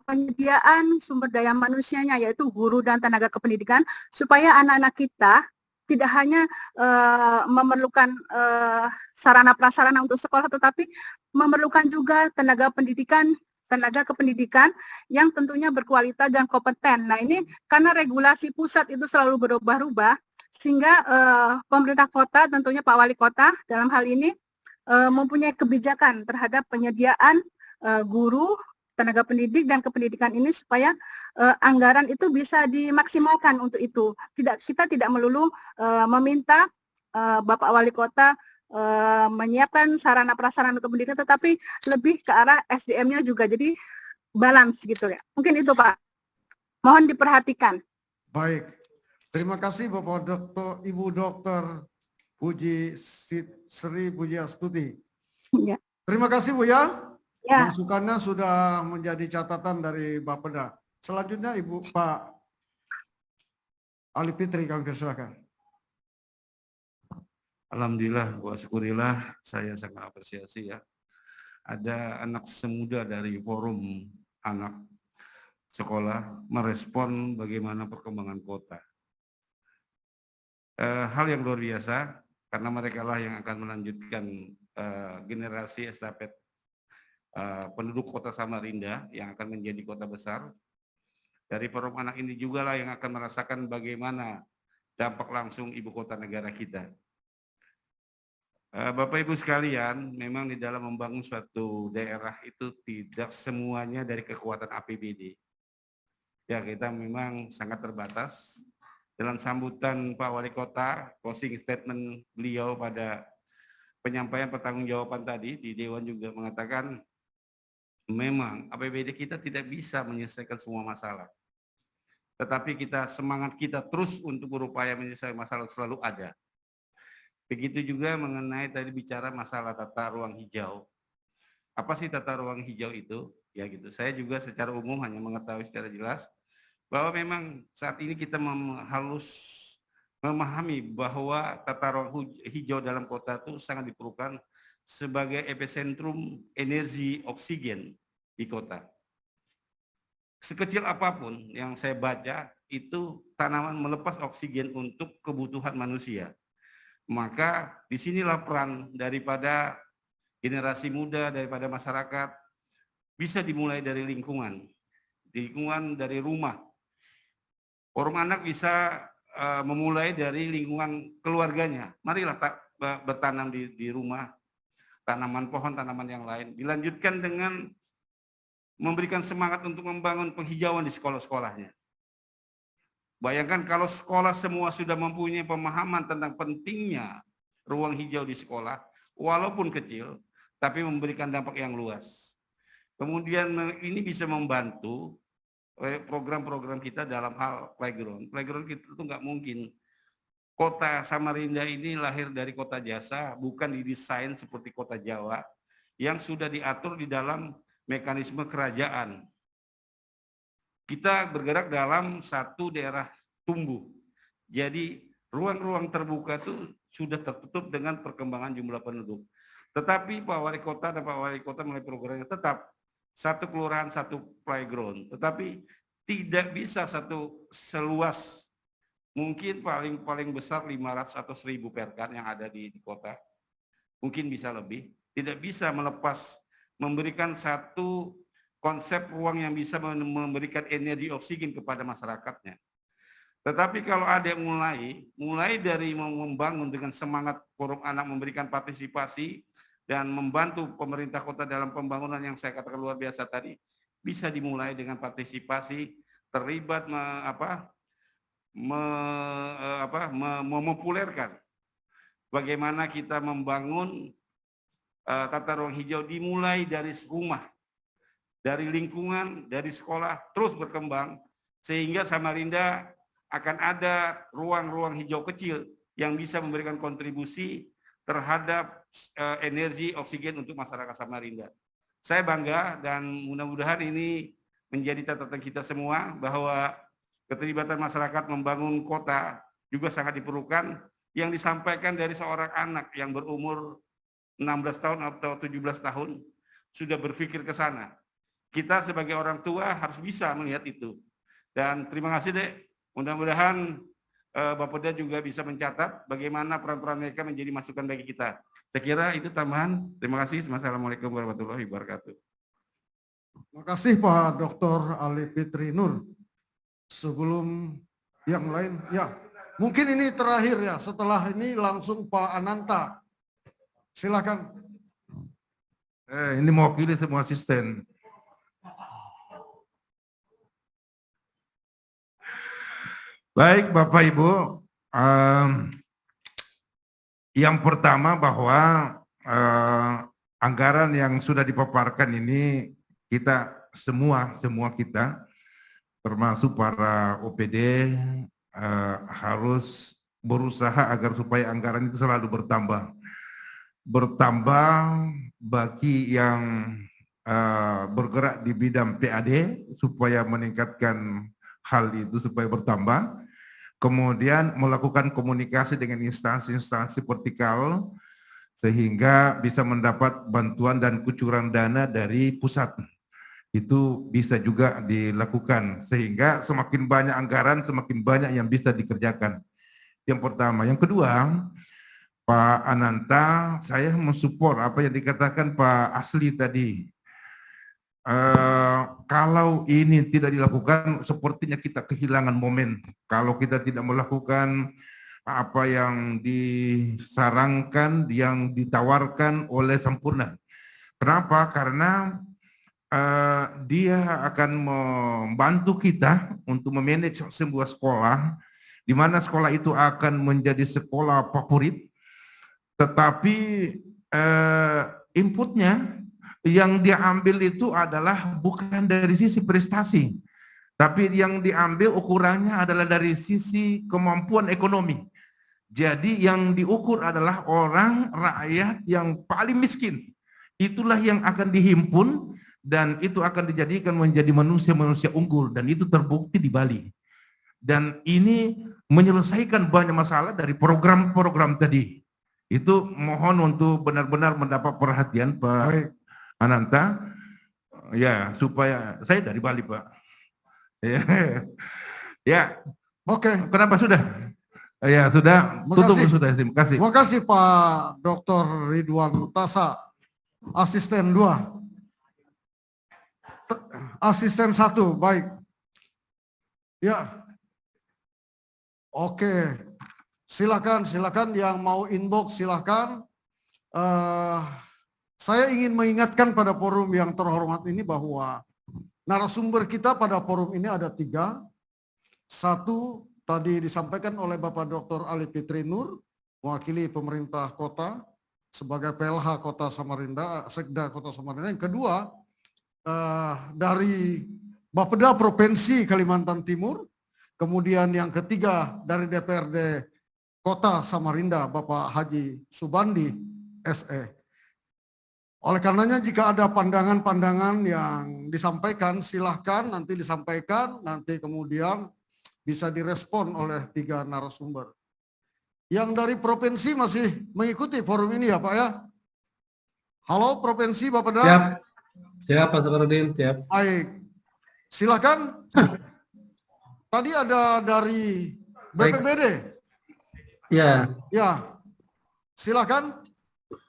penyediaan sumber daya manusianya, yaitu guru dan tenaga kependidikan, supaya anak-anak kita tidak hanya memerlukan sarana prasarana untuk sekolah, tetapi memerlukan juga tenaga kependidikan yang tentunya berkualitas dan kompeten. Nah, ini karena regulasi pusat itu selalu berubah-ubah, sehingga pemerintah kota, tentunya Pak Wali Kota dalam hal ini mempunyai kebijakan terhadap penyediaan guru, tenaga pendidik dan kependidikan ini supaya anggaran itu bisa dimaksimalkan untuk itu. Kita tidak melulu meminta Bapak Wali Kota menyiapkan sarana prasarana untuk pendidikan, tetapi lebih ke arah SDM-nya juga, jadi balance gitu ya. Mungkin itu Pak. Mohon diperhatikan. Baik. Terima kasih Bapak Ibu Dokter Sri Pujiastuti. Ya. Terima kasih Bu ya. Ya. Masukannya sudah menjadi catatan dari Bapeda. Selanjutnya Ibu Pak Ali Fitri, kami persilakan. Alhamdulillah, wa syukurillah, saya sangat apresiasi ya. Ada anak semuda dari forum anak sekolah merespon bagaimana perkembangan kota. Hal yang luar biasa, karena mereka lah yang akan melanjutkan generasi estafet penduduk Kota Samarinda yang akan menjadi kota besar. Dari forum anak ini juga lah yang akan merasakan bagaimana dampak langsung ibu kota negara kita. Bapak Ibu sekalian, memang di dalam membangun suatu daerah itu tidak semuanya dari kekuatan APBD. Ya, kita memang sangat terbatas. Dalam sambutan Pak Wali Kota, closing statement beliau pada penyampaian pertanggungjawaban tadi di Dewan juga mengatakan memang APBD kita tidak bisa menyelesaikan semua masalah. Tetapi semangat kita terus untuk berupaya menyelesaikan masalah selalu ada. Begitu juga mengenai tadi bicara masalah tata ruang hijau. Apa sih tata ruang hijau itu? Ya gitu. Saya juga secara umum hanya mengetahui secara jelas bahwa memang saat ini kita harus memahami bahwa tata ruang hijau dalam kota itu sangat diperlukan sebagai epicentrum energi oksigen di kota. Sekecil apapun yang saya baca itu tanaman melepas oksigen untuk kebutuhan manusia. Maka disinilah peran daripada generasi muda, daripada masyarakat, bisa dimulai dari lingkungan dari rumah. Forum anak bisa memulai dari lingkungan keluarganya. Marilah bertanam di rumah, tanaman pohon, tanaman yang lain. Dilanjutkan dengan memberikan semangat untuk membangun penghijauan di sekolah-sekolahnya. Bayangkan kalau sekolah semua sudah mempunyai pemahaman tentang pentingnya ruang hijau di sekolah, walaupun kecil, tapi memberikan dampak yang luas. Kemudian ini bisa membantu program-program kita dalam hal playground. Playground kita itu nggak mungkin. Kota Samarinda ini lahir dari kota jasa, bukan didesain seperti kota Jawa, yang sudah diatur di dalam mekanisme kerajaan. Kita bergerak dalam satu daerah tumbuh. Jadi ruang-ruang terbuka itu sudah tertutup dengan perkembangan jumlah penduduk. Tetapi Pak Wali Kota dan Pak Wali Kota melalui programnya tetap satu kelurahan, satu playground. Tetapi tidak bisa satu seluas, mungkin paling besar 500 atau 1000 perkan yang ada di kota. Mungkin bisa lebih. Tidak bisa melepas, memberikan satu konsep ruang yang bisa memberikan energi oksigen kepada masyarakatnya. Tetapi kalau ada yang mulai dari membangun dengan semangat forum anak, memberikan partisipasi dan membantu pemerintah kota dalam pembangunan yang saya katakan luar biasa tadi, bisa dimulai dengan partisipasi, terlibat mempopulerkan bagaimana kita membangun tata ruang hijau, dimulai dari rumah, dari lingkungan, dari sekolah, terus berkembang, sehingga Samarinda akan ada ruang-ruang hijau kecil yang bisa memberikan kontribusi terhadap energi oksigen untuk masyarakat Samarinda. Saya bangga dan mudah-mudahan ini menjadi catatan kita semua bahwa keterlibatan masyarakat membangun kota juga sangat diperlukan, yang disampaikan dari seorang anak yang berumur 16 tahun atau 17 tahun sudah berpikir ke sana. Kita sebagai orang tua harus bisa melihat itu. Dan terima kasih Dek, mudah-mudahan Bapeda juga bisa mencatat bagaimana peran-peran mereka menjadi masukan bagi kita. Saya kira itu tambahan. Terima kasih. Assalamualaikum warahmatullahi wabarakatuh. Terima kasih Pak Dr. Ali Fitri Nur. Sebelum yang lain, ya mungkin ini terakhir ya. Setelah ini langsung Pak Ananta. Silakan. Ini mewakili semua asisten. Baik Bapak Ibu, yang pertama bahwa anggaran yang sudah dipaparkan ini kita semua kita termasuk para OPD harus berusaha agar supaya anggaran itu selalu bertambah bagi yang bergerak di bidang PAD supaya meningkatkan hal itu supaya bertambah. Kemudian melakukan komunikasi dengan instansi-instansi vertikal sehingga bisa mendapat bantuan dan kucuran dana dari pusat. Itu bisa juga dilakukan sehingga semakin banyak anggaran, semakin banyak yang bisa dikerjakan. Yang pertama. Yang kedua, Pak Ananta, saya mensupport apa yang dikatakan Pak Asli tadi. Kalau ini tidak dilakukan, sepertinya kita kehilangan momen. Kalau kita tidak melakukan apa yang disarankan, yang ditawarkan oleh Sampurna. Kenapa? Karena dia akan membantu kita untuk memanage sebuah sekolah, di mana sekolah itu akan menjadi sekolah favorit, tetapi inputnya yang dia ambil itu adalah bukan dari sisi prestasi, tapi yang diambil ukurannya adalah dari sisi kemampuan ekonomi. Jadi yang diukur adalah orang rakyat yang paling miskin. Itulah yang akan dihimpun dan itu akan dijadikan menjadi manusia-manusia unggul, dan itu terbukti di Bali. Dan ini menyelesaikan banyak masalah dari program-program tadi. Itu mohon untuk benar-benar mendapat perhatian Pak Ananta, ya supaya saya dari Bali Pak. Ya, oke. Kenapa sudah? Ya sudah. Tutup sudah. Terima kasih. Terima kasih Pak Dr. Ridwan Mutasa, asisten 2, asisten 1, baik. Ya, oke. Silakan yang mau inbox silakan. Saya ingin mengingatkan pada forum yang terhormat ini bahwa narasumber kita pada forum ini ada 3. 1 tadi disampaikan oleh Bapak Dr. Ali Fitri Nur, mewakili pemerintah kota sebagai PLH Kota Samarinda, Sekda Kota Samarinda. Yang kedua, dari Bapeda Provinsi Kalimantan Timur. Kemudian yang ketiga dari DPRD Kota Samarinda, Bapak Haji Subandi, SE. Oleh karenanya jika ada pandangan-pandangan yang disampaikan, silahkan nanti disampaikan, nanti kemudian bisa direspon oleh 3 narasumber. Yang dari provinsi masih mengikuti forum ini ya Pak ya? Halo Provinsi Bapeda? Siap, siap Pak Saparudin, siap. Baik, silakan. Tadi ada dari BPBD. Ya. Ya, silakan.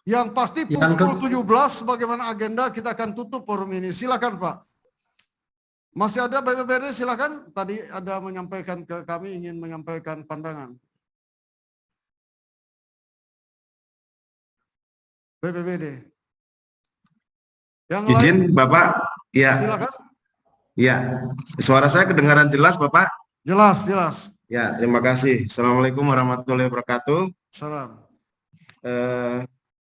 Yang pasti pukul 17 bagaimana agenda kita akan tutup forum ini. Silakan Pak. Masih ada BPBD, silakan. Tadi ada menyampaikan ke kami ingin menyampaikan pandangan. BPBD. Yang Izin lain, Bapak, ya, silakan. ya, suara saya kedengaran jelas Bapak? Jelas, jelas. Ya, terima kasih. Assalamualaikum warahmatullahi wabarakatuh. Salam.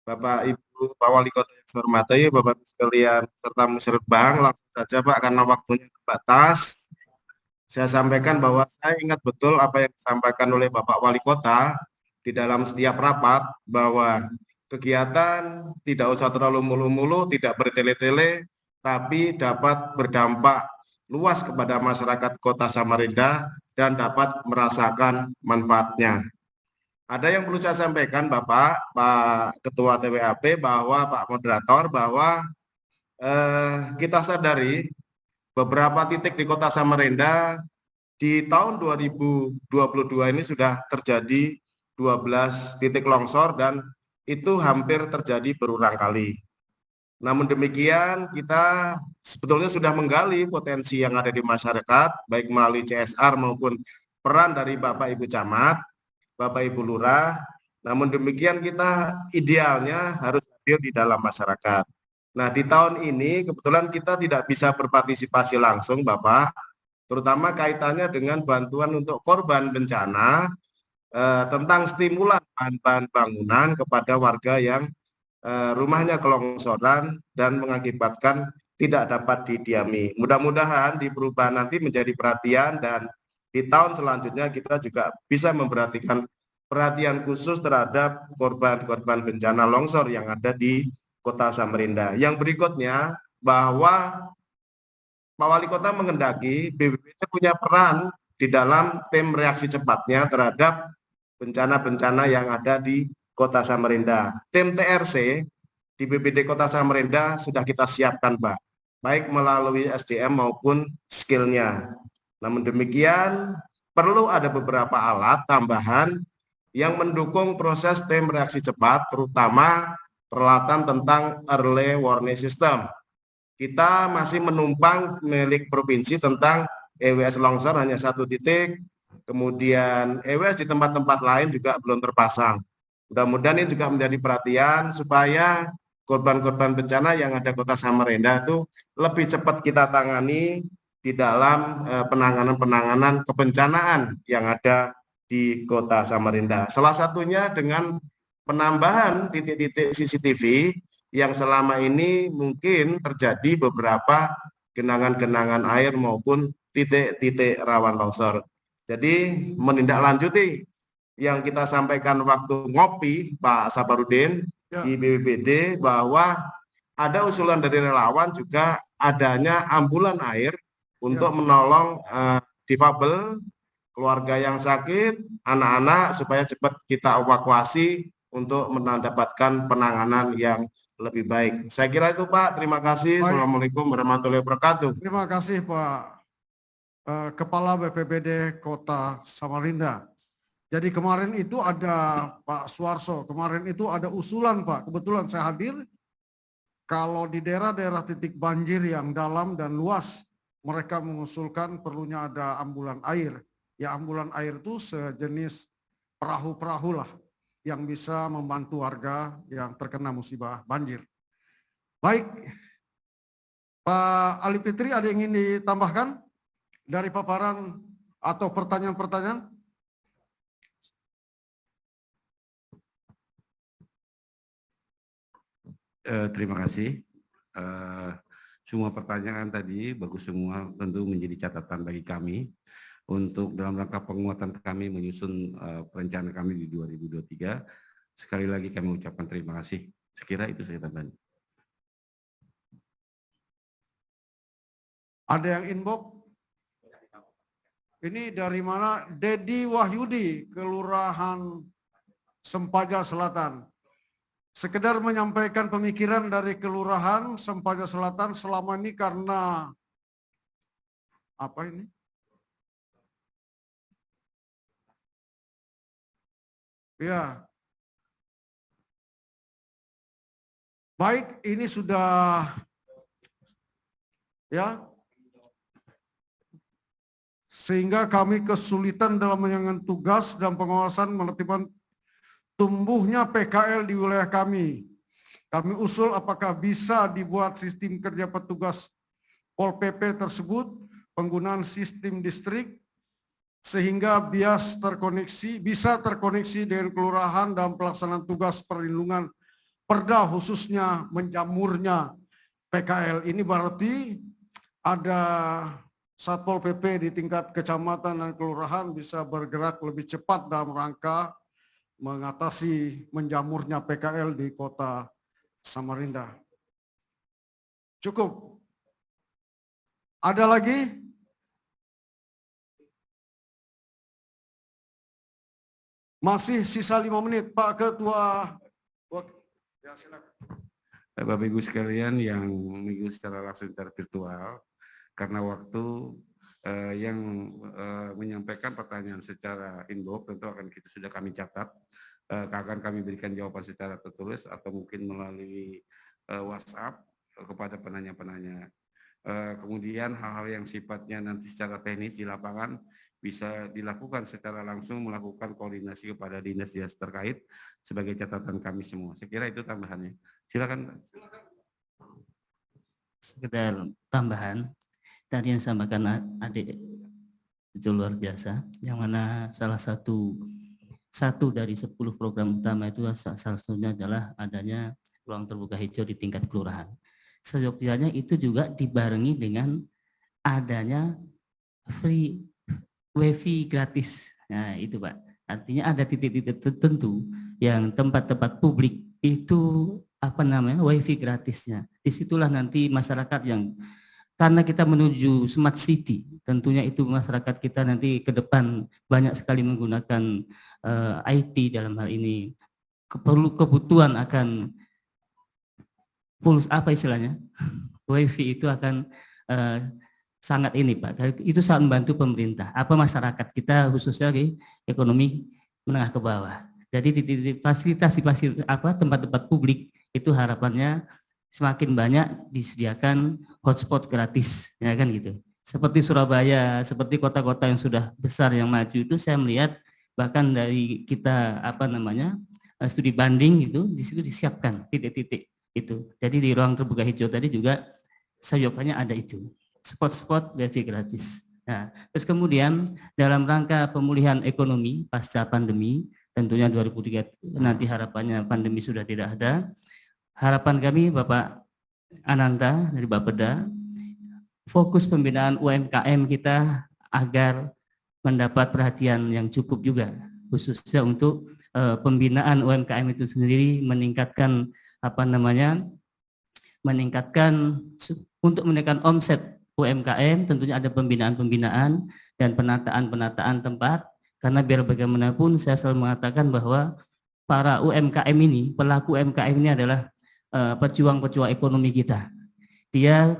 Bapak Ibu Pak Wali Kota yang saya hormati, Bapak Ibu sekalian serta musrebang, langsung saja Pak karena waktunya terbatas. Saya sampaikan bahwa saya ingat betul apa yang disampaikan oleh Bapak Wali Kota di dalam setiap rapat bahwa kegiatan tidak usah terlalu mulu-mulu, tidak bertele-tele, tapi dapat berdampak luas kepada masyarakat Kota Samarinda dan dapat merasakan manfaatnya. Ada yang perlu saya sampaikan Bapak, Pak Ketua TWAP, bahwa Pak Moderator, bahwa kita sadari beberapa titik di Kota Samarinda di tahun 2022 ini sudah terjadi 12 titik longsor dan itu hampir terjadi berulang kali. Namun demikian kita sebetulnya sudah menggali potensi yang ada di masyarakat, baik melalui CSR maupun peran dari Bapak Ibu Camat, Bapak Ibu Lurah. Namun demikian kita idealnya harus hadir di dalam masyarakat. Nah di tahun ini kebetulan kita tidak bisa berpartisipasi langsung Bapak, terutama kaitannya dengan bantuan untuk korban bencana, tentang stimulan bahan-bahan bangunan kepada warga yang rumahnya kelongsoran dan mengakibatkan tidak dapat didiami. Mudah-mudahan di perubahan nanti menjadi perhatian dan di tahun selanjutnya kita juga bisa memperhatikan perhatian khusus terhadap korban-korban bencana longsor yang ada di Kota Samarinda. Yang berikutnya bahwa Pak Wali Kota mengendaki BPBD punya peran di dalam tim reaksi cepatnya terhadap bencana-bencana yang ada di Kota Samarinda. Tim TRC di BPBD Kota Samarinda sudah kita siapkan Pak, baik melalui SDM maupun skillnya. Namun demikian perlu ada beberapa alat tambahan yang mendukung proses tim reaksi cepat, terutama peralatan tentang early warning system. Kita masih menumpang milik provinsi tentang EWS longsor hanya 1 titik, kemudian EWS di tempat-tempat lain juga belum terpasang. Mudah-mudahan ini juga menjadi perhatian supaya korban-korban bencana yang ada Kota Samarinda itu lebih cepat kita tangani di dalam penanganan kebencanaan yang ada di Kota Samarinda. Salah satunya dengan penambahan titik-titik CCTV yang selama ini mungkin terjadi beberapa genangan-genangan air maupun titik-titik rawan longsor. Jadi menindaklanjuti yang kita sampaikan waktu ngopi Pak Saparudin di BPBD bahwa ada usulan dari relawan juga adanya ambulan air untuk menolong difabel, keluarga yang sakit, anak-anak supaya cepat kita evakuasi untuk mendapatkan penanganan yang lebih baik. Saya kira itu Pak, terima kasih. Baik. Assalamualaikum warahmatullahi wabarakatuh. Terima kasih Pak Kepala BPBD Kota Samarinda. Jadi kemarin itu ada Pak Suarso, kemarin itu ada usulan Pak, kebetulan saya hadir. Kalau di daerah-daerah titik banjir yang dalam dan luas, mereka mengusulkan perlunya ada ambulan air. Ya ambulan air itu sejenis perahu-perahu lah yang bisa membantu warga yang terkena musibah banjir. Baik, Pak Ali Fitri, ada yang ingin ditambahkan dari paparan atau pertanyaan-pertanyaan? Terima kasih. Semua pertanyaan tadi bagus semua, tentu menjadi catatan bagi kami untuk dalam rangka penguatan kami menyusun perencanaan kami di 2023. Sekali lagi kami ucapkan terima kasih. Sekira itu saya tambahan. Ada yang inbox? Ini dari mana? Dedi Wahyudi, Kelurahan Sempaja Selatan. Sekedar menyampaikan pemikiran dari Kelurahan Sempaja Selatan selama ini karena apa ini? Ya. Baik, ini sudah ya. Sehingga kami kesulitan dalam menjalankan tugas dan pengawasan menertibkan tumbuhnya PKL di wilayah kami. Kami usul apakah bisa dibuat sistem kerja petugas Pol PP tersebut, penggunaan sistem distrik, sehingga bisa terkoneksi dengan kelurahan dalam pelaksanaan tugas perlindungan perda khususnya menjamurnya PKL. Ini berarti ada Satpol PP di tingkat kecamatan dan kelurahan bisa bergerak lebih cepat dalam rangka mengatasi menjamurnya PKL di Kota Samarinda. Cukup. Ada lagi? Masih sisa 5 menit, Pak Ketua. Ya, silakan. Bapak Ibu sekalian yang mengikuti secara langsung secara virtual, karena waktu yang menyampaikan pertanyaan secara inbox tentu akan sudah kami catat, akan kami berikan jawaban secara tertulis atau mungkin melalui WhatsApp kepada penanya-penanya. Kemudian hal-hal yang sifatnya nanti secara teknis di lapangan bisa dilakukan secara langsung melakukan koordinasi kepada dinas-dinas terkait sebagai catatan kami semua. Saya kira itu tambahannya. Silakan. Sekedar tambahan, tadi yang disampaikan adik itu luar biasa, yang mana salah satu dari 10 program utama itu salah satunya adalah adanya ruang terbuka hijau di tingkat kelurahan. Seyogyanya itu juga dibarengi dengan adanya free wifi gratis. Nah itu Pak, artinya ada titik-titik tertentu yang tempat-tempat publik itu wifi gratisnya. Disitulah nanti masyarakat yang, karena kita menuju smart city, tentunya itu masyarakat kita nanti ke depan banyak sekali menggunakan IT dalam hal ini. Kebutuhan akan pulse wifi itu akan sangat ini Pak. Itu sangat membantu pemerintah. Masyarakat kita khususnya di ekonomi menengah ke bawah. Jadi titik-titik fasilitas tempat-tempat publik itu harapannya semakin banyak disediakan hotspot gratis, ya kan gitu. Seperti Surabaya, seperti kota-kota yang sudah besar yang maju itu saya melihat bahkan dari kita studi banding itu di situ disiapkan titik-titik itu. Jadi di ruang terbuka hijau tadi juga seyogyanya ada itu spot-spot wifi gratis. Nah, terus kemudian dalam rangka pemulihan ekonomi pasca pandemi, tentunya 2003 nanti harapannya pandemi sudah tidak ada. Harapan kami Bapak Ananta dari Bapeda, fokus pembinaan UMKM kita agar mendapat perhatian yang cukup juga, khususnya untuk pembinaan UMKM itu sendiri, meningkatkan untuk menaikkan omset UMKM, tentunya ada pembinaan-pembinaan dan penataan tempat, karena biar bagaimanapun saya selalu mengatakan bahwa para UMKM ini, pelaku UMKM ini adalah pejuang-pejuang ekonomi kita. Dia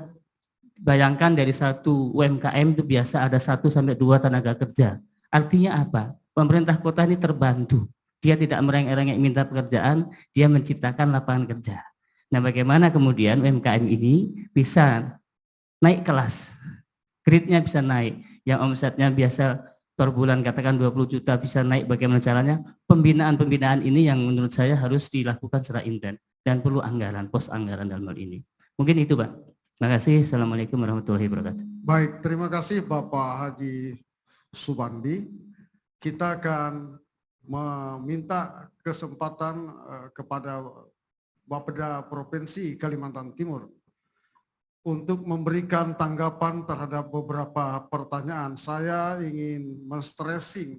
bayangkan dari satu UMKM itu biasa ada 1 sampai 2 tenaga kerja. Artinya apa? Pemerintah kota ini terbantu. Dia tidak merengek-rengek minta pekerjaan, dia menciptakan lapangan kerja. Nah, bagaimana kemudian UMKM ini bisa naik kelas, grade-nya bisa naik, yang omsetnya biasa per bulan katakan 20 juta bisa naik, bagaimana caranya? Pembinaan-pembinaan ini yang menurut saya harus dilakukan secara intens. dan perlu anggaran, pos anggaran dalam hal ini. Mungkin itu Pak. Terima kasih. Assalamualaikum warahmatullahi wabarakatuh. Baik, terima kasih Bapak Haji Subandi. Kita akan meminta kesempatan kepada Bapeda Provinsi Kalimantan Timur untuk memberikan tanggapan terhadap beberapa pertanyaan. Saya ingin men-stressing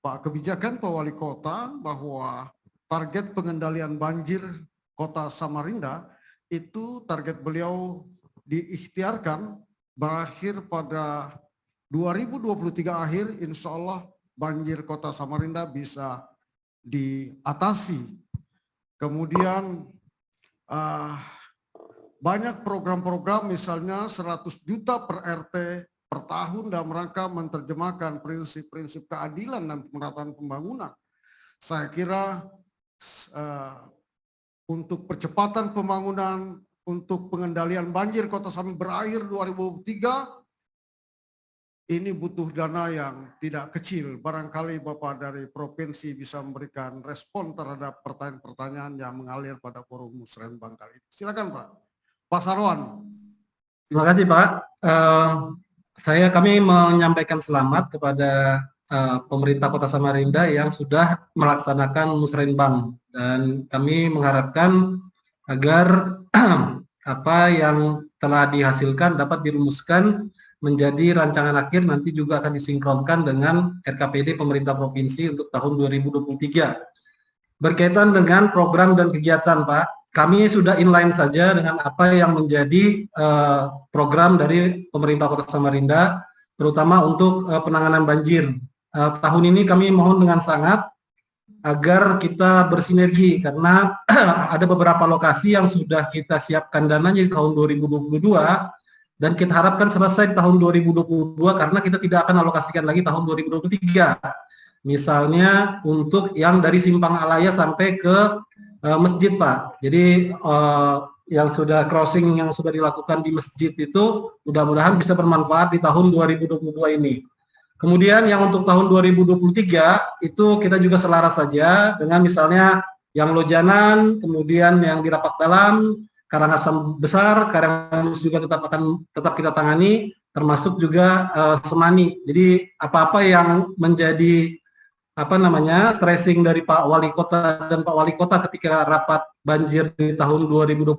Pak Kebijakan Pak Wali Kota bahwa target pengendalian banjir Kota Samarinda itu target beliau diikhtiarkan berakhir pada 2023 akhir, insya Allah banjir Kota Samarinda bisa diatasi. Kemudian banyak program-program, misalnya 100 juta per RT per tahun dalam rangka menerjemahkan prinsip-prinsip keadilan dan pemerataan pembangunan. Saya kira untuk percepatan pembangunan, untuk pengendalian banjir Kota Samarinda berakhir 2023, ini butuh dana yang tidak kecil. Barangkali Bapak dari provinsi bisa memberikan respon terhadap pertanyaan-pertanyaan yang mengalir pada forum Musrenbang kali ini. Silakan Pak. Pak Sarwan. Terima kasih Pak. Kami menyampaikan selamat kepada pemerintah Kota Samarinda yang sudah melaksanakan Musrenbang, dan kami mengharapkan agar apa yang telah dihasilkan dapat dirumuskan menjadi rancangan akhir, nanti juga akan disinkronkan dengan RKPD pemerintah provinsi untuk tahun 2023. Berkaitan dengan program dan kegiatan Pak, kami sudah inline saja dengan apa yang menjadi program dari pemerintah Kota Samarinda, terutama untuk penanganan banjir. Tahun ini kami mohon dengan sangat agar kita bersinergi, karena ada beberapa lokasi yang sudah kita siapkan dananya di tahun 2022, dan kita harapkan selesai di tahun 2022 karena kita tidak akan alokasikan lagi tahun 2023. Misalnya untuk yang dari Simpang Alaya sampai ke masjid Pak. Jadi yang sudah crossing yang sudah dilakukan di masjid itu mudah-mudahan bisa bermanfaat di tahun 2022 ini. Kemudian yang untuk tahun 2023 itu kita juga selaras saja dengan misalnya yang Lojanan, kemudian yang di Rapak Dalam, Karangasem Besar, Karangasem juga tetap kita tangani, termasuk juga Semani. Jadi apa-apa yang menjadi stressing dari Pak Wali Kota dan Pak Wali Kota ketika rapat banjir di tahun 2021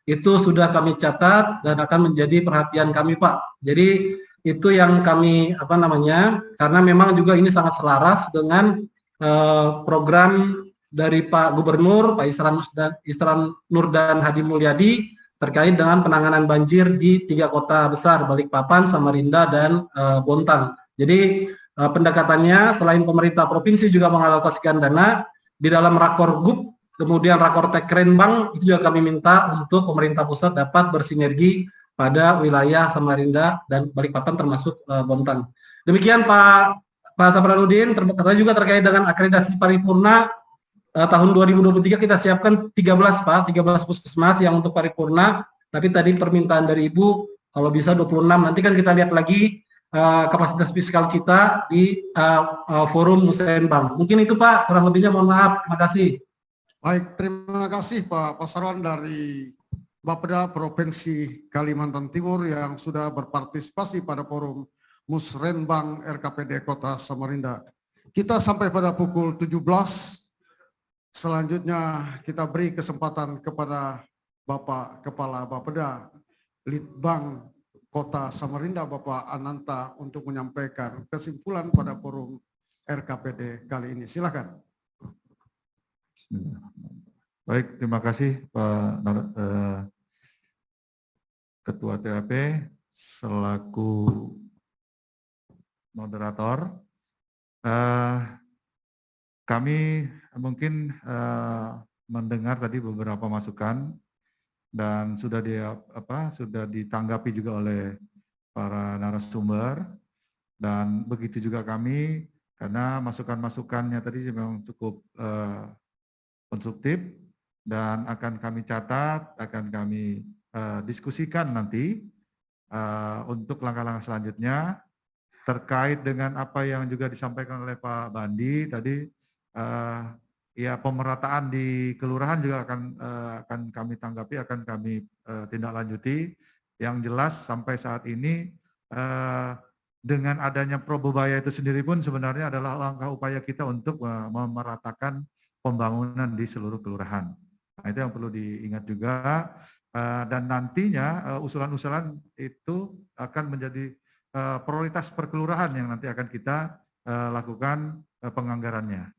itu sudah kami catat dan akan menjadi perhatian kami Pak. Jadi itu yang kami karena memang juga ini sangat selaras dengan program dari Pak Gubernur, Pak Isran Nur dan Hadi Mulyadi terkait dengan penanganan banjir di 3 kota besar, Balikpapan, Samarinda, dan Bontang. Jadi pendekatannya selain pemerintah provinsi juga mengalokasikan dana di dalam rakor GUP, kemudian rakor Tekrenbang, itu juga kami minta untuk pemerintah pusat dapat bersinergi pada wilayah Samarinda dan Balikpapan termasuk Bontang. Demikian Pak Safarudin, juga terkait dengan akreditasi paripurna tahun 2023 kita siapkan 13 Pak, 13 puskesmas yang untuk paripurna, tapi tadi permintaan dari Ibu kalau bisa 26, nanti kan kita lihat lagi kapasitas fiskal kita di forum Musrenbang. Mungkin itu Pak, kurang lebihnya mohon maaf, terima kasih. Baik, terima kasih Pak Pasarwan dari Bapeda Provinsi Kalimantan Timur yang sudah berpartisipasi pada forum Musrenbang RKPD Kota Samarinda. Kita sampai pada pukul 17. Selanjutnya kita beri kesempatan kepada Bapak Kepala Bapeda Litbang Kota Samarinda, Bapak Ananta, untuk menyampaikan kesimpulan pada forum RKPD kali ini. Silakan. Baik, terima kasih Pak Ketua TAP selaku moderator. Kami mungkin mendengar tadi beberapa masukan dan sudah ditanggapi juga oleh para narasumber, dan begitu juga kami, karena masukan-masukannya tadi memang cukup konstruktif dan akan kami catat, akan kami diskusikan nanti untuk langkah-langkah selanjutnya terkait dengan apa yang juga disampaikan oleh Pak Bandi tadi. ya pemerataan di kelurahan juga akan kami tanggapi, akan kami tindak lanjuti. Yang jelas sampai saat ini dengan adanya Probebaya itu sendiri pun sebenarnya adalah langkah upaya kita untuk memeratakan pembangunan di seluruh kelurahan. Nah, itu yang perlu diingat juga. Dan nantinya usulan-usulan itu akan menjadi prioritas perkelurahan yang nanti akan kita lakukan penganggarannya.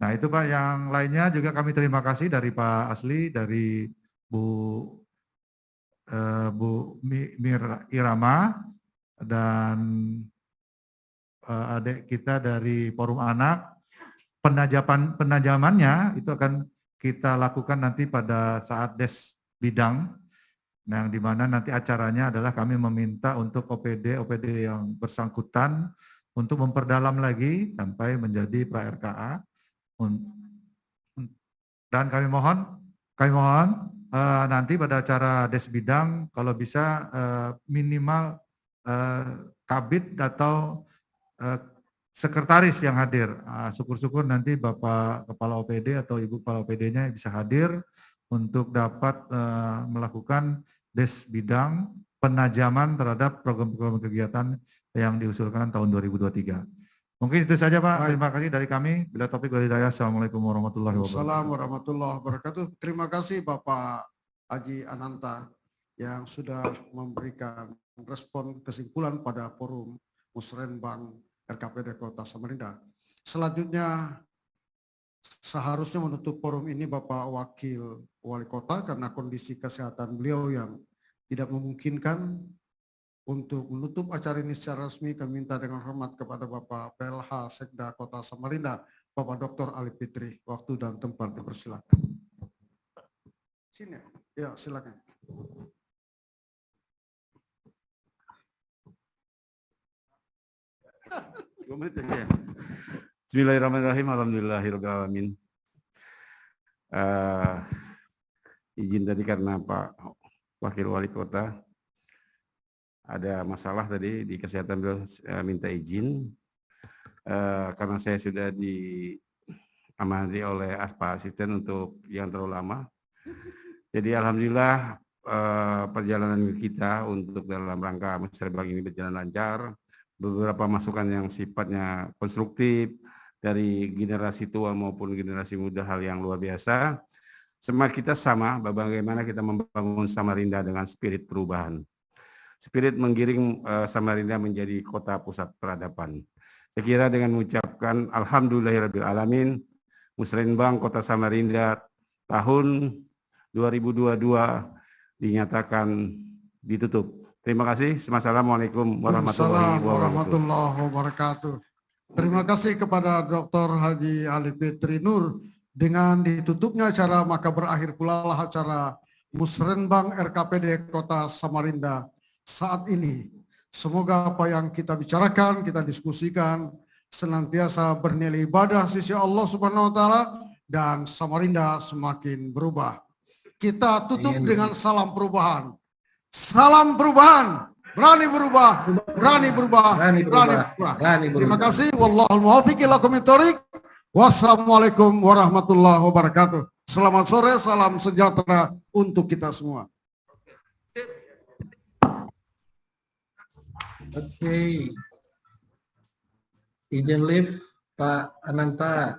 Nah itu Pak, yang lainnya juga kami terima kasih dari Pak Asli, dari Bu Mir Irama, dan adik kita dari Forum Anak. Penajamannya itu akan kita lakukan nanti pada saat des bidang, nah di mana nanti acaranya adalah kami meminta untuk OPD yang bersangkutan untuk memperdalam lagi sampai menjadi pra-RKA. Dan kami mohon nanti pada acara des bidang kalau bisa minimal kabid atau sekretaris yang hadir. Syukur-syukur nanti Bapak Kepala OPD atau Ibu Kepala OPD-nya bisa hadir untuk dapat melakukan des bidang penajaman terhadap program-program kegiatan yang diusulkan tahun 2023. Mungkin itu saja Pak. Baik. Terima kasih dari kami. Bila topik wal hidayah. Assalamualaikum warahmatullahi wabarakatuh. Assalamualaikum warahmatullahi wabarakatuh. Terima kasih Bapak Haji Ananta yang sudah memberikan respon kesimpulan pada forum Musrenbang RKPD Kota Samarinda. Selanjutnya seharusnya menutup forum ini Bapak Wakil Wali Kota karena kondisi kesehatan beliau yang tidak memungkinkan untuk menutup acara ini secara resmi. Kami minta dengan hormat kepada Bapak PLH Sekda Kota Samarinda, Bapak Dr. Ali Fitri. Waktu dan tempat dipersilakan. Sini ya, silakan. Bismillahirrahmanirrahim. Alhamdulillahirrahmanirrahim. Izin tadi karena Pak Wakil Wali Kota ada masalah tadi di kesehatan, beliau minta izin karena saya sudah diamanati oleh Pak Asisten untuk yang terlalu lama. Jadi alhamdulillah perjalanan kita untuk dalam rangka Musrenbang ini berjalan lancar. Beberapa masukan yang sifatnya konstruktif dari generasi tua maupun generasi muda, hal yang luar biasa. Semua kita sama bagaimana kita membangun Samarinda dengan spirit perubahan. Spirit menggiring Samarinda menjadi kota pusat peradaban. Saya kira dengan mengucapkan alhamdulillahirrahmanirrahim, Musrenbang Kota Samarinda tahun 2022 dinyatakan ditutup. Terima kasih. Assalamualaikum warahmatullahi wabarakatuh. Terima kasih kepada Dr. Haji Ali Fitri Nur. Dengan ditutupnya acara maka berakhir pula acara Musrenbang RKPD Kota Samarinda saat ini. Semoga apa yang kita bicarakan, kita diskusikan senantiasa bernilai ibadah sisi Allah Subhanahu wa taala dan Samarinda semakin berubah. Kita tutup dengan salam perubahan. Salam perubahan. Berani berubah, berani berubah, berani berubah. Terima kasih. Wallahul muwaffiq ila aqwamit thoriq. Wassalamualaikum warahmatullahi wabarakatuh. Selamat sore, salam sejahtera untuk kita semua. Oke. Izin live Pak Ananta.